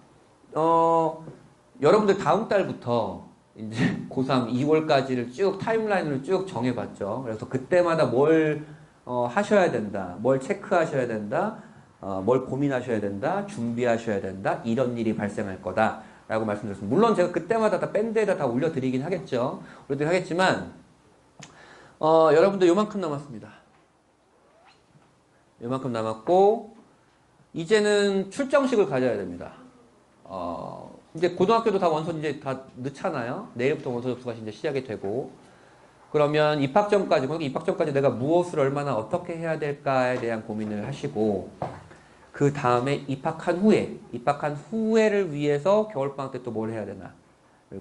여러분들 다음 달부터 이제 고3 2월까지를 쭉 타임라인을 쭉 정해봤죠. 그래서 그때마다 뭘 하셔야 된다, 뭘 체크하셔야 된다, 뭘 고민하셔야 된다, 준비하셔야 된다, 이런 일이 발생할 거다라고 말씀드렸습니다. 물론 제가 그때마다 다 밴드에다 다 올려드리긴 하겠죠. 올려드리긴 하겠지만 여러분들 요만큼 남았습니다. 요만큼 남았고 이제는 출정식을 가져야 됩니다. 이제 고등학교도 다 원서 이제 다 넣잖아요. 내일부터 원서 접수가 이제 시작이 되고 그러면 입학 전까지 내가 무엇을 얼마나 어떻게 해야 될까에 대한 고민을 하시고 그 다음에 입학한 후에를 위해서 겨울방학 때 또 뭘 해야 되나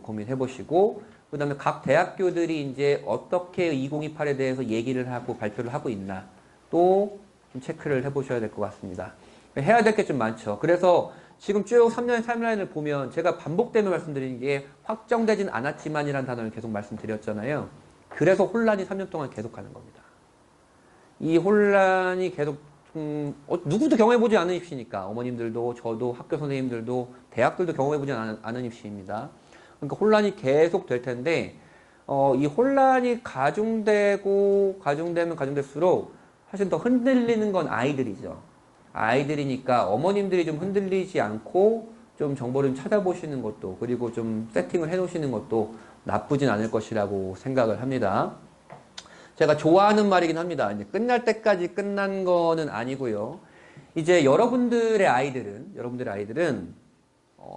고민해 보시고 그 다음에 각 대학교들이 이제 어떻게 2028에 대해서 얘기를 하고 발표를 하고 있나 또 좀 체크를 해 보셔야 될 것 같습니다. 해야 될 게 좀 많죠. 그래서 지금 쭉 3년의 타임라인을 보면 제가 반복되며 말씀드리는 게 확정되진 않았지만이라는 단어를 계속 말씀드렸잖아요. 그래서 혼란이 3년 동안 계속 가는 겁니다. 이 혼란이 계속 누구도 경험해보지 않은 입시니까 어머님들도 저도 학교 선생님들도 대학들도 경험해보지 않은 입시입니다. 그러니까 혼란이 계속 될 텐데, 이 혼란이 가중되면 가중될수록 사실 더 흔들리는 건 아이들이죠. 아이들이니까 어머님들이 좀 흔들리지 않고 좀 정보를 좀 찾아보시는 것도, 그리고 좀 세팅을 해 놓으시는 것도 나쁘진 않을 것이라고 생각을 합니다. 제가 좋아하는 말이긴 합니다. 이제 끝날 때까지 끝난 거는 아니고요. 이제 여러분들의 아이들은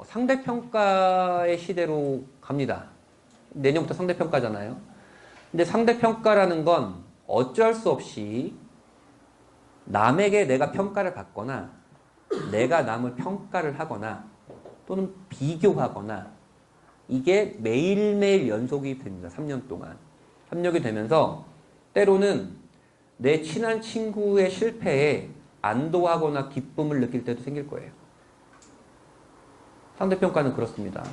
상대평가의 시대로 갑니다. 내년부터 상대평가잖아요. 근데 상대평가라는 건 어쩔 수 없이 남에게 내가 평가를 받거나 내가 남을 평가를 하거나 또는 비교하거나 이게 매일매일 연속이 됩니다. 3년 동안. 협력이 되면서 때로는 내 친한 친구의 실패에 안도하거나 기쁨을 느낄 때도 생길 거예요. 상대평가는 그렇습니다.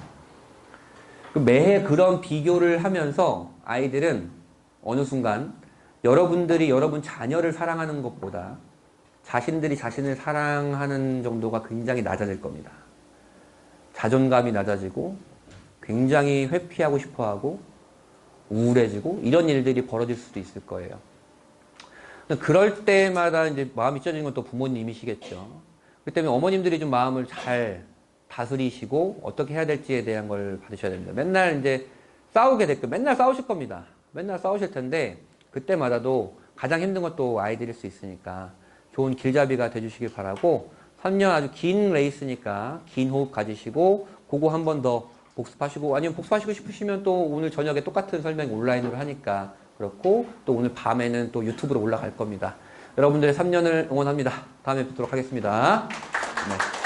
매해 그런 비교를 하면서 아이들은 어느 순간 여러분들이 여러분 자녀를 사랑하는 것보다 자신들이 자신을 사랑하는 정도가 굉장히 낮아질 겁니다. 자존감이 낮아지고 굉장히 회피하고 싶어하고 우울해지고 이런 일들이 벌어질 수도 있을 거예요. 그럴 때마다 이제 마음이 찢어지는 건 또 부모님이시겠죠. 그렇기 때문에 어머님들이 좀 마음을 잘 다스리시고 어떻게 해야 될지에 대한 걸 받으셔야 됩니다. 맨날 이제 싸우게 됐고 맨날 싸우실 겁니다. 맨날 싸우실 텐데 그때마다도 가장 힘든 것도 아이들일 수 있으니까 좋은 길잡이가 돼주시길 바라고 3년 아주 긴 레이스니까 긴 호흡 가지시고 그거 한 번 더 복습하시고 아니면 복습하시고 싶으시면 또 오늘 저녁에 똑같은 설명이 온라인으로 하니까 그렇고 또 오늘 밤에는 또 유튜브로 올라갈 겁니다. 여러분들의 3년을 응원합니다. 다음에 뵙도록 하겠습니다. 네.